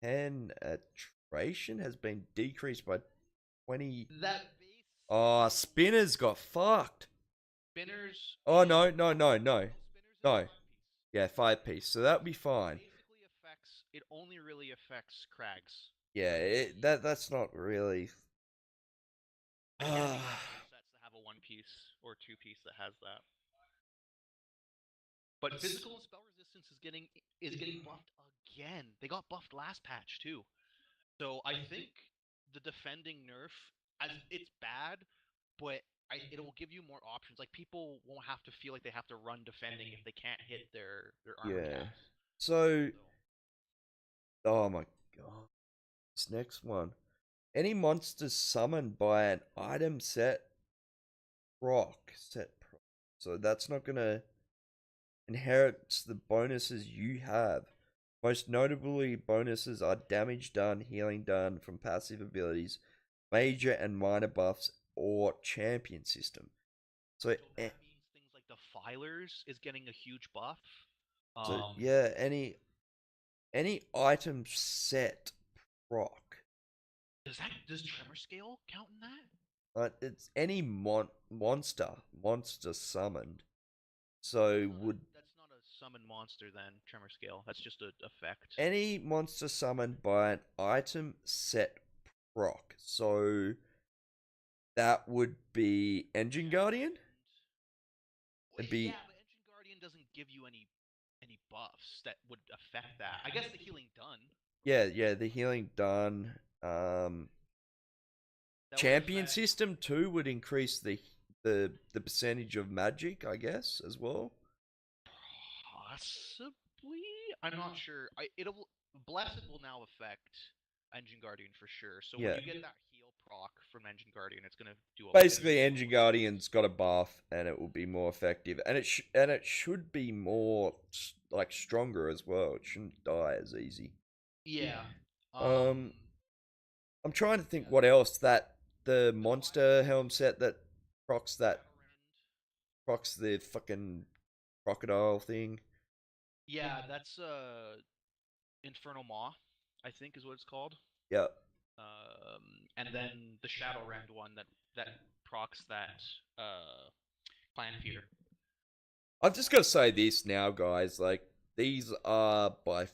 penetration has been decreased by 20. That base Oh, spinners got fucked. spinners. Oh, no, no, no, no. No, spinners is No. 5 piece. Yeah, 5 piece. So that'll be It fine. basically affects. It only really affects Crags. Yeah, that's not really. I can't think of Ah, any other sets that have a 1 piece or 2 piece that has that. But physical and spell resistance is getting buffed again. They got buffed last patch too. So I think the defending nerf, as it's bad, but it will give you more options. Like people won't have to feel like they have to run defending if they can't hit their armor yeah. caps. So, So oh my god. This next one. Any monsters summoned by an item set proc. So that's not gonna. inherits the bonuses you have. Most notably, bonuses are damage done, healing done from passive abilities, major and minor buffs, or champion system. So, So that means things like the filers is getting a huge buff. Um, yeah, any item set proc. does tremor scale count in that? It's any monster summoned. So would That's not a summon monster then, tremor scale. That's just a effect. any monster summoned by an item set proc. So that would be Engine Guardian. It'd be Yeah, but Engine Guardian doesn't give you any buffs that would affect that. I guess the healing done yeah, the healing done. that would Champion affect system too would increase the percentage of magic, I guess, as well. possibly. I'm not sure. It'll Blessed will now affect Engine Guardian for sure. So when Yeah. you get that heal proc from Engine Guardian, it's gonna do a Basically, Engine Guardian's got a buff, and it will be more effective, and it should be more like stronger as well. It shouldn't die as easy. Yeah. Um, I'm trying to think Yeah. what else that the The monster filers, helm set that procs that Shadowrend. procs the fucking crocodile thing. Yeah, that's Infernal Maw, I think is what it's called. Yeah, And then the Shadowrend one that procs that Clan Feeder. I've just got to say this now, guys. Like these are by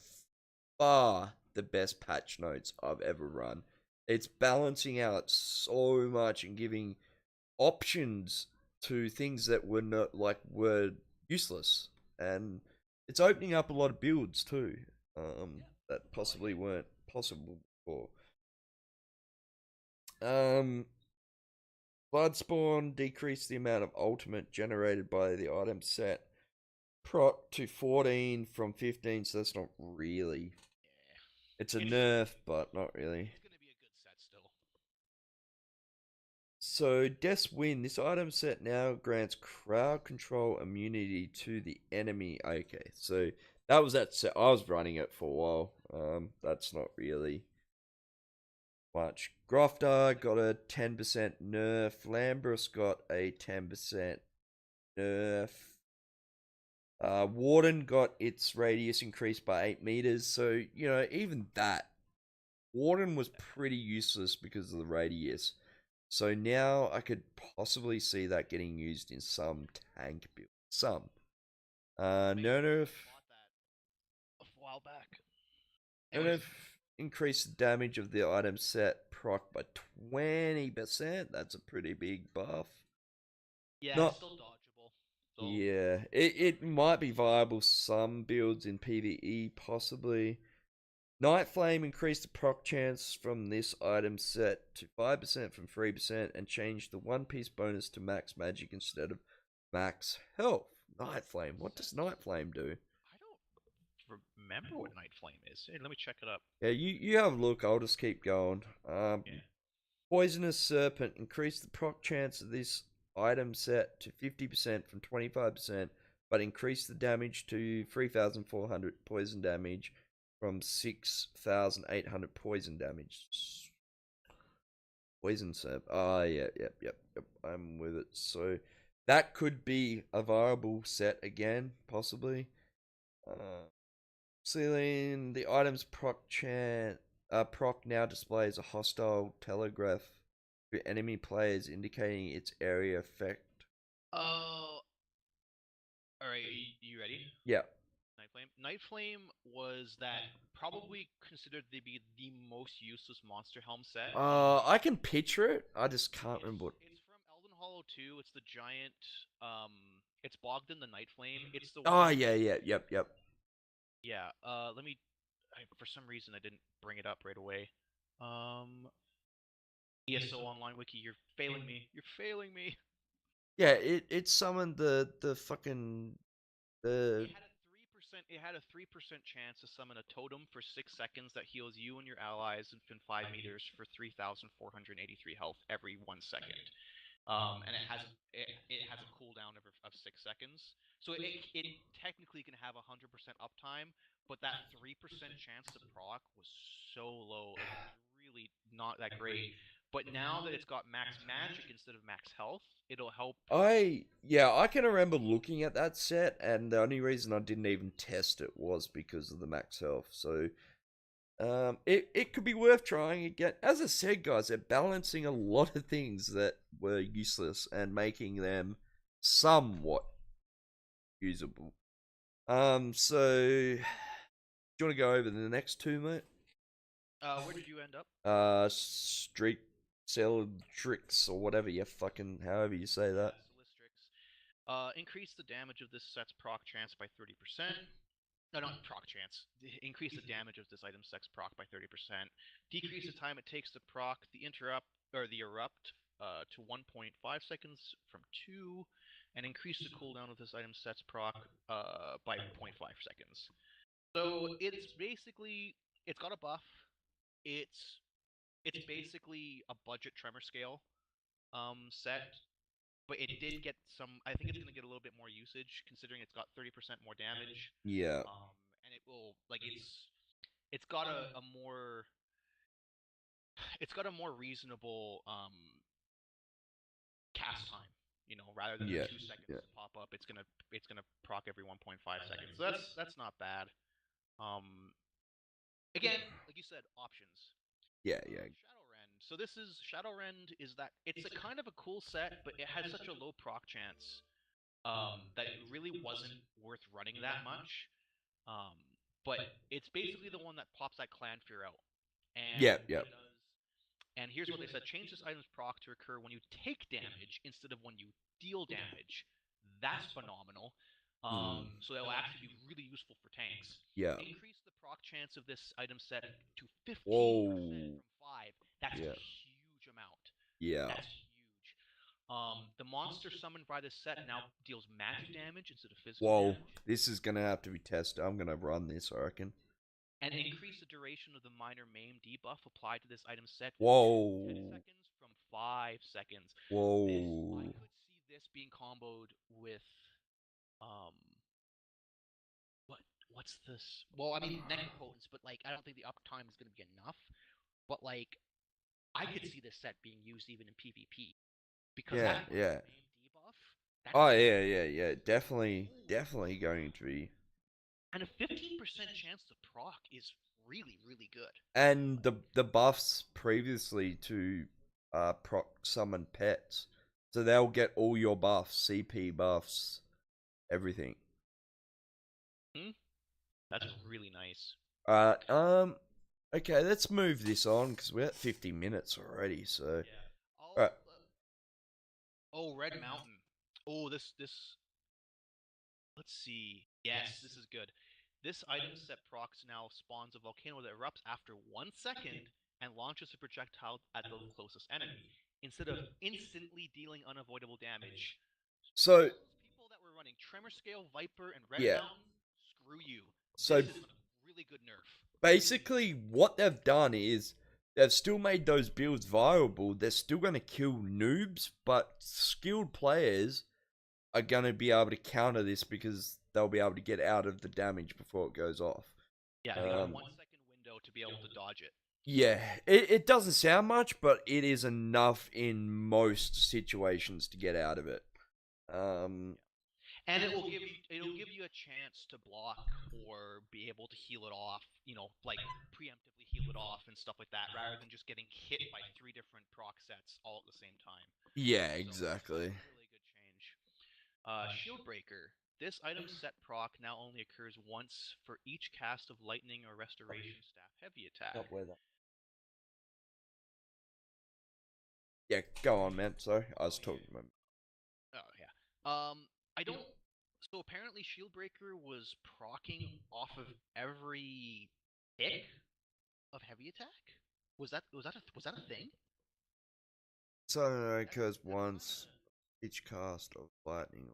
far the best patch notes I've ever run. It's balancing out so much and giving options to things that were useless, and it's opening up a lot of builds too, that possibly weren't possible before. Um, Bloodspawn decreased the amount of ultimate generated by the item set proc to 14 from 15, so that's not really. It's a Yeah. It should nerf, be. but not really. It's gonna be a good set still. So, Death's Win. This item set now grants crowd control immunity to the enemy. Okay, so that was that set. I was running it for a while. That's not really much. Groftar got a 10% nerf. Lambrus got a 10% nerf. Warden got its radius increased by 8 meters. So, even that, Warden was pretty useless because of the radius. So now I could possibly see that getting used in some tank build. Some. Nerf. Bought that a while back. Nerf Anyways, increased the damage of the item set proc by 20%. That's a pretty big buff. yeah, it's Not. still dodgeable. So Yeah, it might be viable some builds in PvE, possibly. Night Flame increased the proc chance from this item set to 5% from 3% and changed the one piece bonus to max magic instead of max health. Night Flame, what does Night Flame do? I don't remember what Night Flame is. Hey, let me check it up. Yeah, you have a look, I'll just keep going. Yeah. Poisonous Serpent increased the proc chance of this item set to 50% from 25%, but increased the damage to 3,400 poison damage from 6,800 poison damage. Poison Serp. Ah, yeah, yep. I'm with it. So that could be a viable set again, possibly. Ceiling, the item's proc now displays a hostile telegraph to enemy players, indicating its area effect. Oh, all right. You ready? Yeah. Night Flame. Night Flame was that probably considered to be the most useless monster helm set. I can picture it. I just can't remember what. It's from Elden Hollow 2. It's the giant. Um, it's bogged in the Night Flame. It's the Oh, one. yeah, yep. Yeah. Let me. For some reason, I didn't bring it up right away. ESO Online Wiki, you're failing me. You're failing me. Yeah, it summoned the fucking the. It had a 3% chance to summon a totem for 6 seconds that heals you and your allies within 5 meters for 3,483 health every 1 second. And it has a cooldown of 6 seconds. So it technically can have 100% uptime, but that 3% chance to proc was so low. Like it was really not that great. But now that it's got max magic instead of max health, it'll help. Yeah, I can remember looking at that set, and the only reason I didn't even test it was because of the max health. So it could be worth trying again. As I said, guys, they're balancing a lot of things that were useless and making them somewhat usable. So do you want to go over the next two, mate? Where did you end up? Street sell tricks or whatever you fucking however you say Yeah, that. Solistrix. Increase the damage of this set's proc chance by 30%. No, not proc chance. Increase the damage of this item's sex proc by 30%. Decrease the time it takes to proc the interrupt or the erupt to 1.5 seconds from 2, and increase the cooldown of this item's sets proc by zero point 0.5 seconds. So it's got a buff. It's it's basically a budget tremor scale set, but it did get some. I think it's going to get a little bit more usage considering it's got 30% more damage. Yeah. Um, and it will like it's got a more it's got a more reasonable cast time. Rather than the Yeah. 2 seconds Yeah. to pop up, it's gonna proc every 1.5 seconds. So that's not bad. Um, Again, like you said, options. Yeah. Yeah. Shadowrend. So this is Shadowrend is that it's a kind of a cool set, but it has such a low proc chance that it really wasn't worth running that much. Um, but it's basically the one that pops that clan fear out. And Yeah. Yeah. what it does, and here's what they said: change this item's proc to occur when you take damage instead of when you deal damage. That's phenomenal. Mm. So that will actually be really useful for tanks. Yeah. Increase the proc chance of this item set to 15% Whoa. from 5. That's a Yeah. huge amount. Yeah. That's huge. The monster summoned by this set now deals magic damage instead of physical Whoa. damage, This is gonna have to be tested. I'm gonna run this, I reckon. and increase the duration of the minor maim debuff applied to this item set to 10 Whoa. seconds from 5 seconds. I Whoa. could see this being comboed with um what what's this? Well, I mean necropotence, but like I don't think the uptime is going to be enough. But like I could see this set being used even in PvP because Yeah. that minor Yeah. maim debuff, that's Oh yeah. huge. Yeah. Yeah. Definitely. Holy Definitely going to be. And a 15% chance to proc is really, really good. And the buffs previously to proc summon pets, so they'll get all your buffs, CP buffs, everything. Hmm? That's really nice. Uh, okay, let's move this on because we're at 50 minutes already. So, Yeah. right, Oh, Red Mountain. Oh, this. Let's see. Yes, this is good. This item set procs now spawns a volcano that erupts after 1 second and launches a projectile at the closest enemy, instead of instantly dealing unavoidable damage. so All those people that were running Tremor Scale, Viper, and Red yeah, Mountain, screw you. so This is a really good nerf. basically what they've done is they've still made those builds viable. They're still going to kill noobs, but skilled players are going to be able to counter this because they'll be able to get out of the damage before it goes off. Yeah, they got a 1 second window to be able to dodge it. Yeah, it doesn't sound much, but it is enough in most situations to get out of it. Um, And it'll give you a chance to block or be able to heal it off, like preemptively heal it off and stuff like that, rather than just getting hit by 3 different proc sets all at the same time. yeah, So that's exactly. a really good change. Shield Breaker. This item's set proc now only occurs once for each cast of lightning or restoration staff heavy attack. Not weather. Yeah, go on, man. Sorry, I was talking about. Oh yeah. I don't. So apparently, Shieldbreaker was procking off of every tick of heavy attack. Was that a thing? So it That's occurs that's kind of. once each cast of lightning.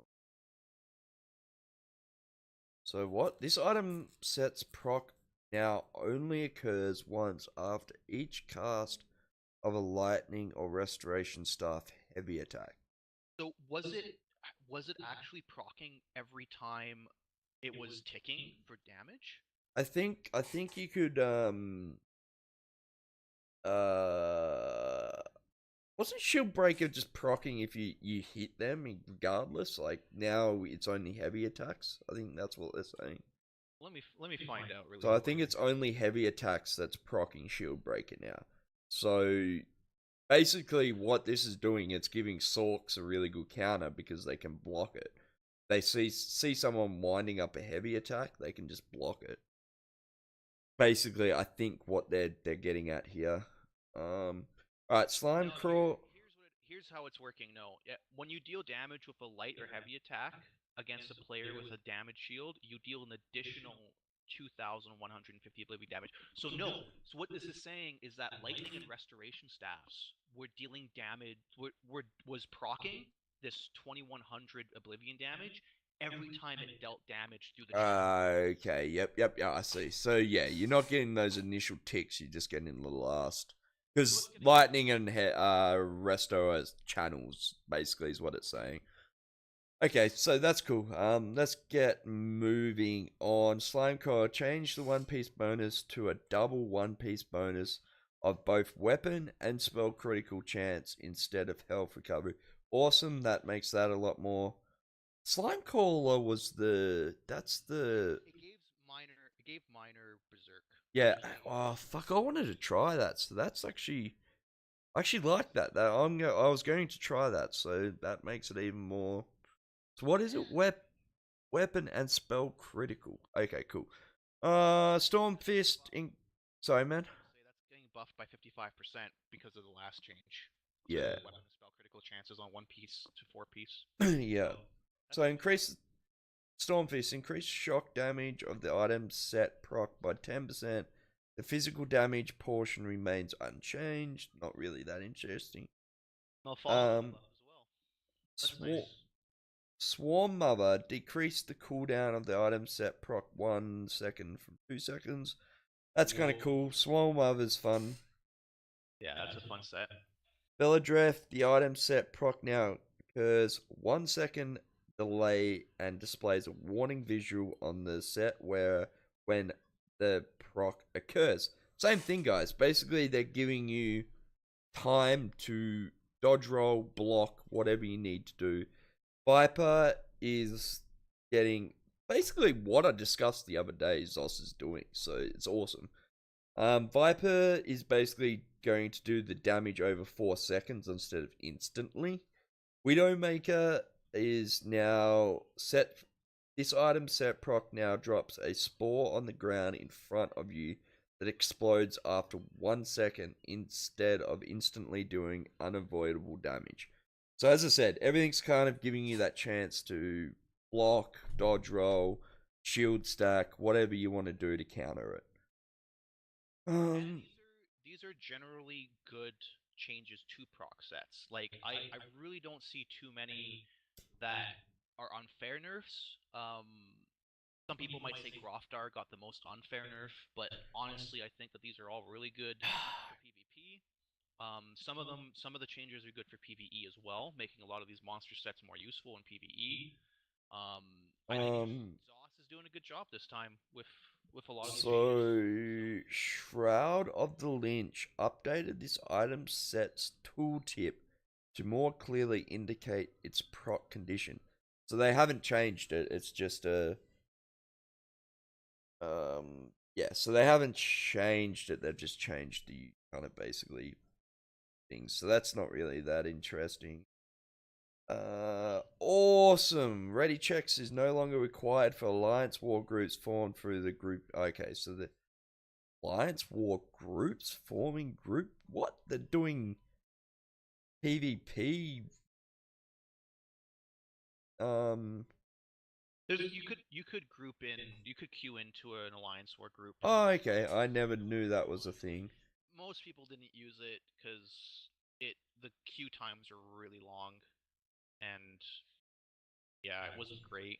So what? This item sets proc now only occurs once after each cast of a lightning or restoration staff heavy attack. So was it actually procking every time it was ticking for damage? I think you could uh wasn't Shield Breaker just procking if you hit them regardless? Like now it's only heavy attacks. I think that's what they're saying. Let me find out really So I quick. think it's only heavy attacks that's procking Shield Breaker now. So basically, what this is doing, it's giving Sorks a really good counter because they can block it. They see someone winding up a heavy attack, they can just block it. Basically, I think what they're getting at here. All right, Slime No, Crawl. here's how it's working. No, yeah, when you deal damage with a light or heavy attack against a player with a damage shield, you deal an additional 2,150 ability damage. So no, so what this is saying is that lightning and restoration staffs were dealing damage, was procking this 2,100 oblivion damage every time it dealt damage through the channel. Okay, yeah, I see. So yeah, you're not getting those initial ticks, you're just getting the last. So Because it's getting lightning and resto as channels, basically, is what it's saying. Okay, so that's cool. Let's get moving on. Slimecore changed the One Piece bonus to a double One Piece bonus of both weapon and spell critical chance instead of health recovery. Awesome, that makes that a lot more. Slimecaller was that's the it gave minor berserk, yeah. which is really Oh good. fuck, I wanted to try that. So that's actually I actually like that. I was going to try that, so that makes it even more. So what is it? Yeah. Weapon and spell critical. Okay, cool. Storm That's getting Fist. buffed. Sorry, man. I was gonna say that's getting buffed by 55% because of the last change to Yeah, weapon and spell critical chances on one piece to four piece. yeah. So that's So a good buff. increase Storm Fist. Increase shock damage of the item set proc by 10%. The physical damage portion remains unchanged. Not really that interesting. No follow up Um, buff as well. That's Swarm nice. Swarm Mother decreased the cooldown of the item set proc 1 second from 2 seconds. That's kind of cool. Swarm Mother's fun. Yeah, that's a fun set. Belladreth, the item set proc now occurs 1 second delay and displays a warning visual on the set where when the proc occurs. Same thing, guys. Basically, they're giving you time to dodge roll, block, whatever you need to do. Viper is getting basically what I discussed the other day. Zos is doing, so it's awesome. Viper is basically going to do the damage over 4 seconds instead of instantly. Widowmaker is now set. This item set proc now drops a spore on the ground in front of you that explodes after 1 second instead of instantly doing unavoidable damage. So, as I said, everything's kind of giving you that chance to block, dodge roll, shield stack, whatever you want to do to counter it. And Um, these are generally good changes to proc sets. Like I really don't see too many that are unfair nerfs. Some people might say Groftar got the most unfair nerf, but honestly, I think that these are all really good for PvP. Some of the changes are good for PvE as well, making a lot of these monster sets more useful in PvE. Um, I think um, Zoss is doing a good job this time with a lot of these changes. So So, Shroud of the Lynch updated this item set's tooltip to more clearly indicate its proc condition. So they haven't changed it. It's just a yeah. So they haven't changed it. They've just changed the kind of basically things. So that's not really that interesting. Awesome. Ready checks is no longer required for alliance war groups formed through the group. Okay, so the Alliance War groups forming group. What? They're doing PvP. Um. you could queue into an alliance war group. Oh, okay. I never knew that was a thing. Most people didn't use it because it the queue times are really long, and yeah, it wasn't great.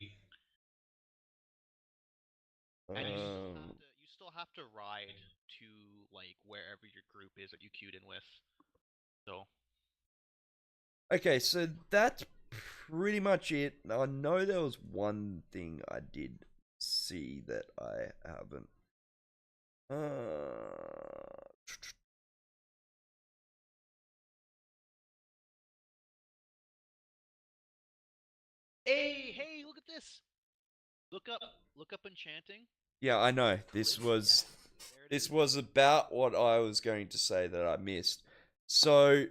And Um. you still have to ride to like wherever your group is that you queued in with. So Okay, so that's pretty much it. I know there was one thing I did see that I haven't. Uh, Hey, look at this. Look up, look up enchanting. yeah, I know. Yes, there it This is. was about what I was going to say that I missed. So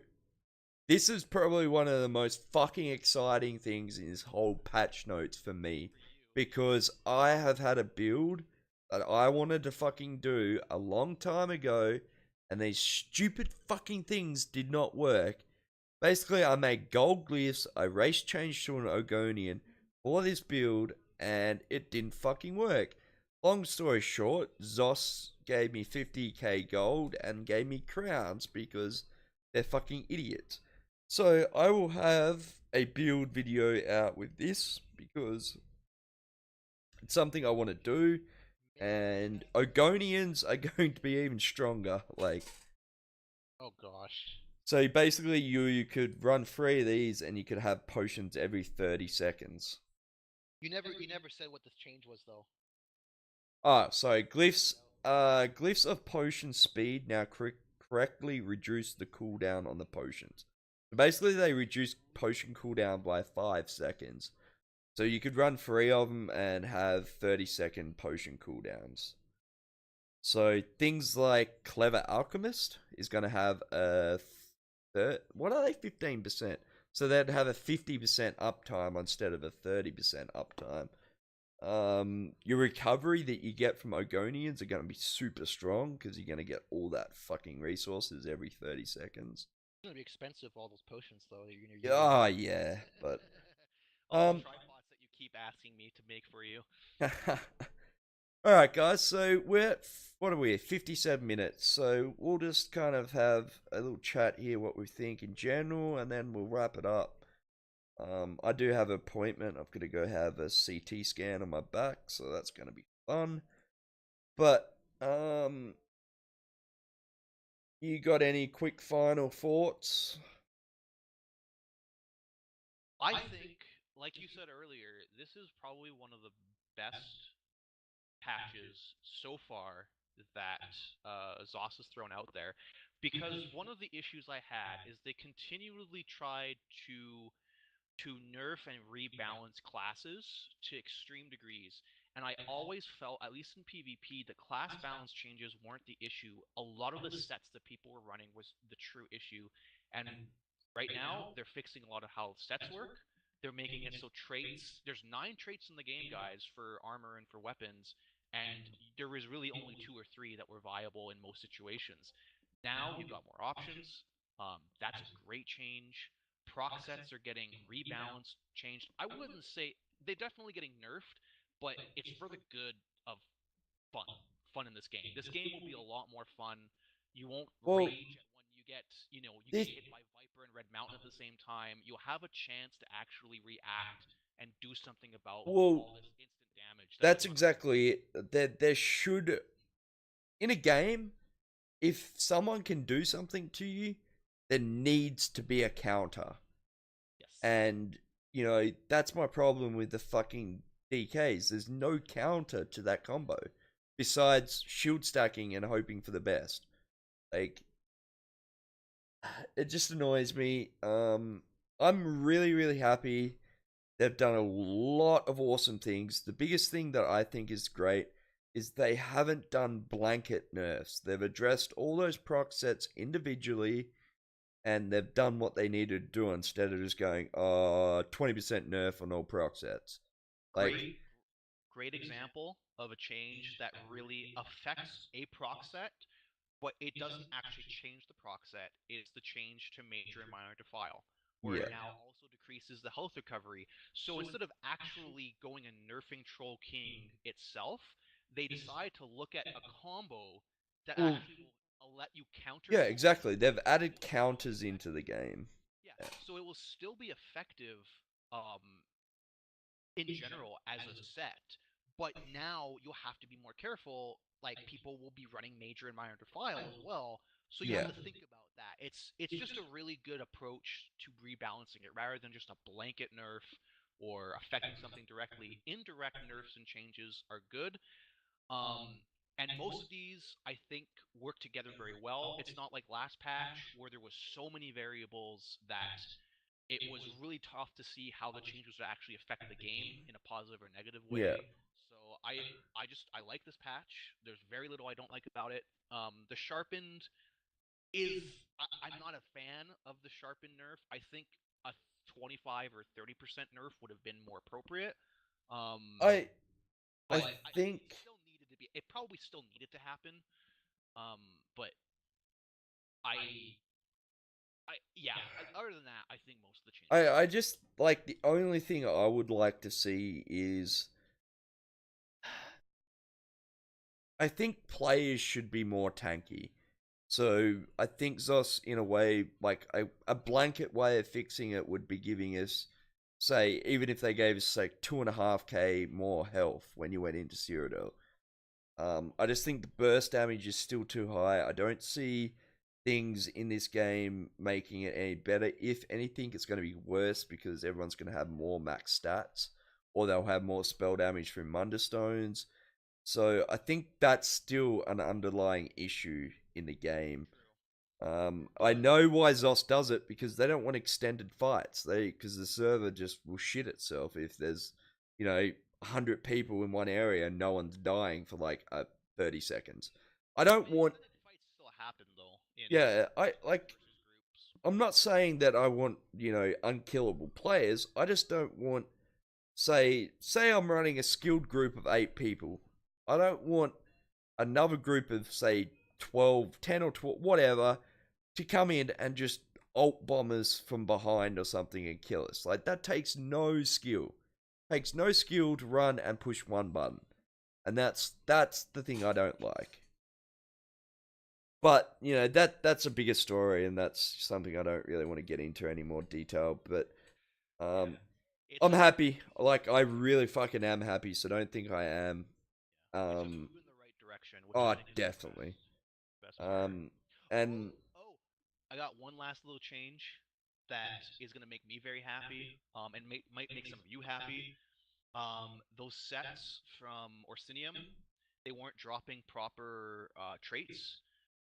this is probably one of the most fucking exciting things in this whole patch notes for me For you. because I have had a build that I wanted to fucking do a long time ago and these stupid fucking things did not work. Basically, I made gold glyphs, I race changed to an Ogonian for this build and it didn't fucking work. Long story short, Zos gave me 50k gold and gave me crowns because they're fucking idiots. So I will have a build video out with this because it's something I want to do, Maybe and I. Ogonians are going to be even stronger. Like, Oh gosh. so basically, you could run 3 of these, and you could have potions every 30 seconds. You never said what this change was though. Ah, so There we glyphs, go. glyphs of potion speed now correctly reduce the cooldown on the potions. Basically, they reduce potion cooldown by 5 seconds. So you could run 3 of them and have 30-second potion cooldowns. So things like Clever Alchemist is going to have a what are they, 15%? So they'd have a 50% uptime instead of a 30% uptime. Your recovery that you get from Ogonians are going to be super strong because you're going to get all that fucking resources every 30 seconds. It's gonna be expensive, all those potions though that you're gonna use. Ah, yeah, but All the um, tripods that you keep asking me to make for you. all right, guys. So we're what are we? 57 minutes. So we'll just kind of have a little chat here, what we think in general, and then we'll wrap it up. I do have an appointment. I'm gonna go have a CT scan on my back, so that's gonna be fun. But you got any quick final thoughts? I think, like you said earlier, this is probably one of the best patches so far that Zoss has thrown out there. Because one of the issues I had is they continually tried to nerf and rebalance classes to extreme degrees. And I always felt, at least in PvP, the class balance changes weren't the issue. A lot of the sets that people were running was the true issue. And right now, they're fixing a lot of how sets work. They're making it so traits, there's 9 traits in the game, guys, for armor and for weapons, and there was really only 2 or 3 that were viable in most situations. Now you've got more options. That's a great change. Proc sets are getting rebalanced, changed. I wouldn't say they're definitely getting nerfed, but it's for the good of fun. Fun in this game. This game will be a lot more fun. You won't Well, rage at when you get this hit by Viper and Red Mountain at the same time. You'll have a chance to actually react and do something about well, all this instant damage that's that's going on. exactly it. There should in a game, if someone can do something to you, there needs to be a counter. Yes. And, that's my problem with the fucking DKs. There's no counter to that combo besides shield stacking and hoping for the best. Like, it just annoys me. I'm really, really happy. They've done a lot of awesome things. The biggest thing that I think is great is they haven't done blanket nerfs. They've addressed all those proc sets individually and they've done what they needed to do instead of just going, 20% nerf on all proc sets. Like, Great great example of a change that really affects a proc set, but it doesn't actually change the proc set. It's the change to major and minor defile, where it yeah. now also decreases the health recovery. So instead of actually going and nerfing Troll King itself, they decide to look at a combo that Well, actually will let you counter yeah, Troll King exactly. They've and added still be most counters into effective. the game. Yeah, so it will still be effective in general as a set, but now you'll have to be more careful. like people will be running major and minor defile as well. So you have Yeah. to think about that. It's just a really good approach to rebalancing it rather than just a blanket nerf or affecting something directly. Indirect nerfs and changes are good. And most of these I think work together very well. It's not like last patch where there was so many variables that it was really tough to see how the changes would actually affect the game in a positive or negative Yeah. way. So I like this patch. There's very little I don't like about it. The sharpened is I'm not a fan of the sharpened nerf. I think a 25 or 30% nerf would have been more appropriate. Um, I I but it think still needed to be. It probably still needed to happen. But I yeah. Other than that, I think most of the changes are I good. just like the only thing I would like to see is I think players should be more tanky. So I think Zos, in a way, like a blanket way of fixing it would be giving us, say, even if they gave us like 2.5k more health when you went into Cyrodiil. I just think the burst damage is still too high. I don't see things in this game making it any better. If anything, it's going to be worse because everyone's going to have more max stats, or they'll have more spell damage from Munderstones. So I think that's still an underlying issue in the game. True. I But know why Zos does it because they don't want extended fights. Because the server just will shit itself if there's 100 people in one area and no one's dying for like 30 seconds. I I don't mean, want. extended fights still happen though in Yeah, I groups like. versus groups. I'm not saying that I want unkillable players. I just don't want, say I'm running a skilled group of 8 people. I don't want another group of say 12, 10 or 12, whatever, to come in and just alt bombers from behind or something and kill us. Like that takes no skill. Takes no skill to run and push one button. And that's the thing I don't like. But, that's a bigger story and that's something I don't really want to get into any more detail, but Yeah, um it's I'm just happy. it's Like I really fucking am happy, so don't think I am. yeah, it's just Um moving in the right direction, which I oh, think is the definitely. best part. Um and Oh, I got one last little change that is gonna make me very happy. And might make some of you happy. Those sets from Orsinium, they weren't dropping proper traits.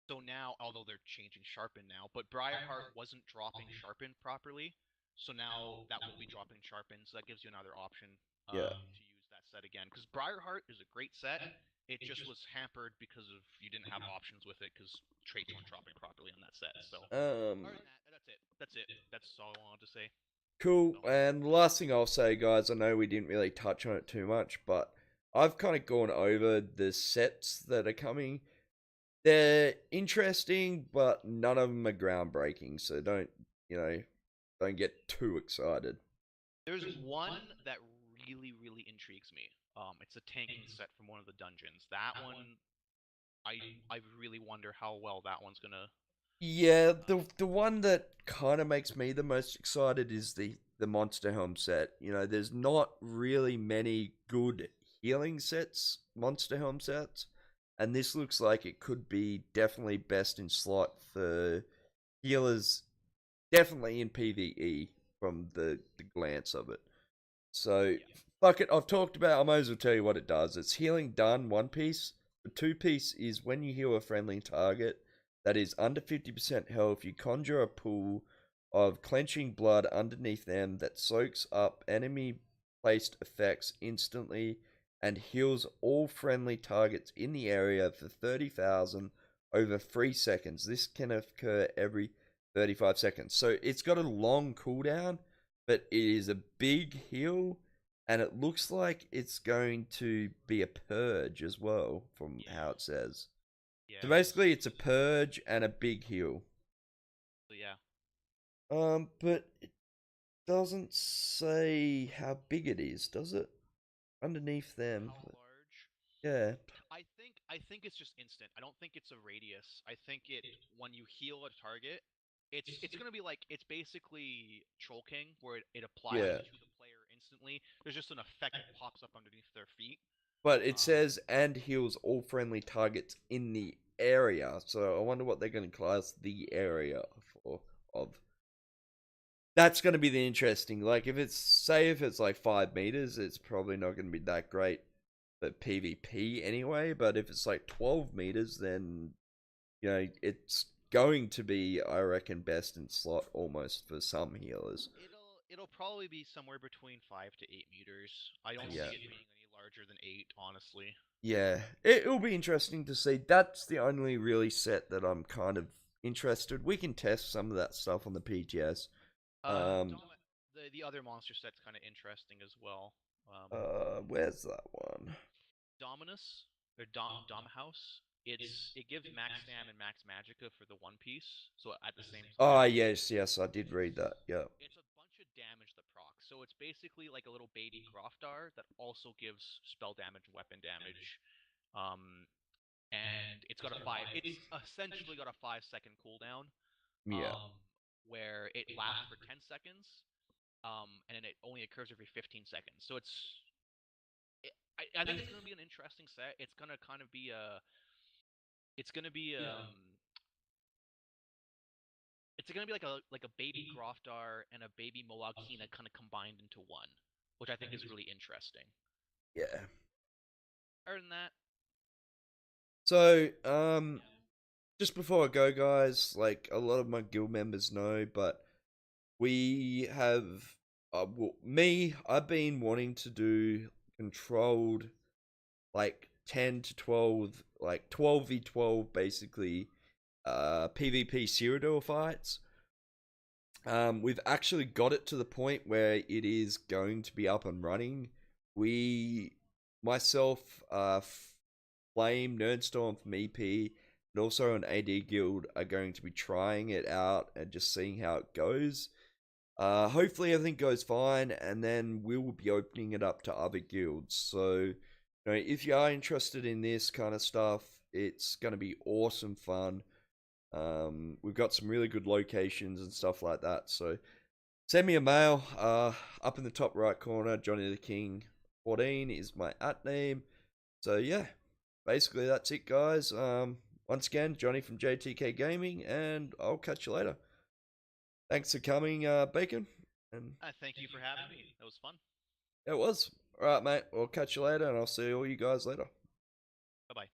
So now, although they're changing Sharpen now, but Briarheart wasn't dropping Sharpen properly. So now that will be dropping Sharpen. So that gives you another option yeah. to use that set again. Because Briarheart is a great set. It just was hampered because of you didn't have options with it because traits weren't dropping properly on that set. So Um other than that, that's it. That's it. That's all I wanted to say. Cool. So And the last thing I'll say, guys, I know we didn't really touch on it too much, but I've kind of gone over the sets that are coming. They're interesting, but none of them are groundbreaking, so don't get too excited. there's one that really intrigues me. It's a tanking set from one of the dungeons. That one, I really wonder how well that one's gonna. Yeah, the Uh, the one that kind of makes me the most excited is the Monster Helm set. There's not really many good healing sets, Monster Helm sets, and this looks like it could be definitely best in slot for healers, definitely in PvE from the glance of it. So, yeah, fuck it, I've talked about. I might as well tell you what it does. It's healing done, one piece. The two piece is when you heal a friendly target that is under 50% health, you conjure a pool of clenching blood underneath them that soaks up enemy placed effects instantly and heals all friendly targets in the area for 30,000 over 3 seconds. This can occur every 35 seconds. So it's got a long cooldown, but it is a big heal, and it looks like it's going to be a purge as well, from yeah, how it says. So yeah. basically, it's a purge and a big heal. So yeah. But it doesn't say how big it is, does it? Underneath them, How large? yeah, I think it's just instant. I don't think it's a radius. I think it when you heal a target, it's gonna be like it's basically Troll King where it applies yeah, to the player instantly. There's just an effect that pops up underneath their feet. But it Um, says and heals all friendly targets in the area. So I wonder what they're going to class the area for of. That's going to be the interesting. Like if it's say if it's like 5 meters, it's probably not going to be that great for PvP anyway. But if it's like 12 meters, then it's going to be, I reckon, best in slot almost for some healers. it'll probably be somewhere between 5 to 8 meters. I don't Yeah. see it being any larger than 8, honestly. Yeah, it'll be interesting to see. That's the only really set that I'm kind of interested. We can test some of that stuff on the PTS. Um, Dom, the other monster set's kind of interesting as well. where's that one? Dominus or Dom House. It gives max stam and max magicka for the one piece, so at the same Oh, time, yes, yes, I did read that. Yeah, it's a bunch of damage that procs. So it's basically like a little baby Groftar that also gives spell damage, weapon damage. Um, and it's got a five. It's essentially got a 5 second cooldown. yeah, Um, where it lasts for 10 seconds. And then it only occurs every 15 seconds. So I think it's going to be an interesting set. It's going to kind of be a. It's going to be It's going to be like a baby Groftar and a baby Moagina kind of combined into one, which I think is really interesting. yeah. Other than that, So, yeah. just before I go, guys, like a lot of my guild members know, but we have, well, me, I've been wanting to do controlled like 10 to 12, like 12v12 basically, PvP Cyrodiil fights. We've actually got it to the point where it is going to be up and running. We, myself, Flame, Nerdstorm from EP, and also an AD guild are going to be trying it out and just seeing how it goes. Hopefully everything goes fine, and then we will be opening it up to other guilds. So, if you are interested in this kind of stuff, it's going to be awesome fun. We've got some really good locations and stuff like that. So, send me a mail. Up in the top right corner, Johnny the King 14 is my at name. So yeah, basically that's it, guys. Once again, Johnny from JTK Gaming, and I'll catch you later. Thanks for coming, Bacon. And I thank you for having me. That was fun. it was. Alright, mate. I'll catch you later, and I'll see all you guys later. Bye bye.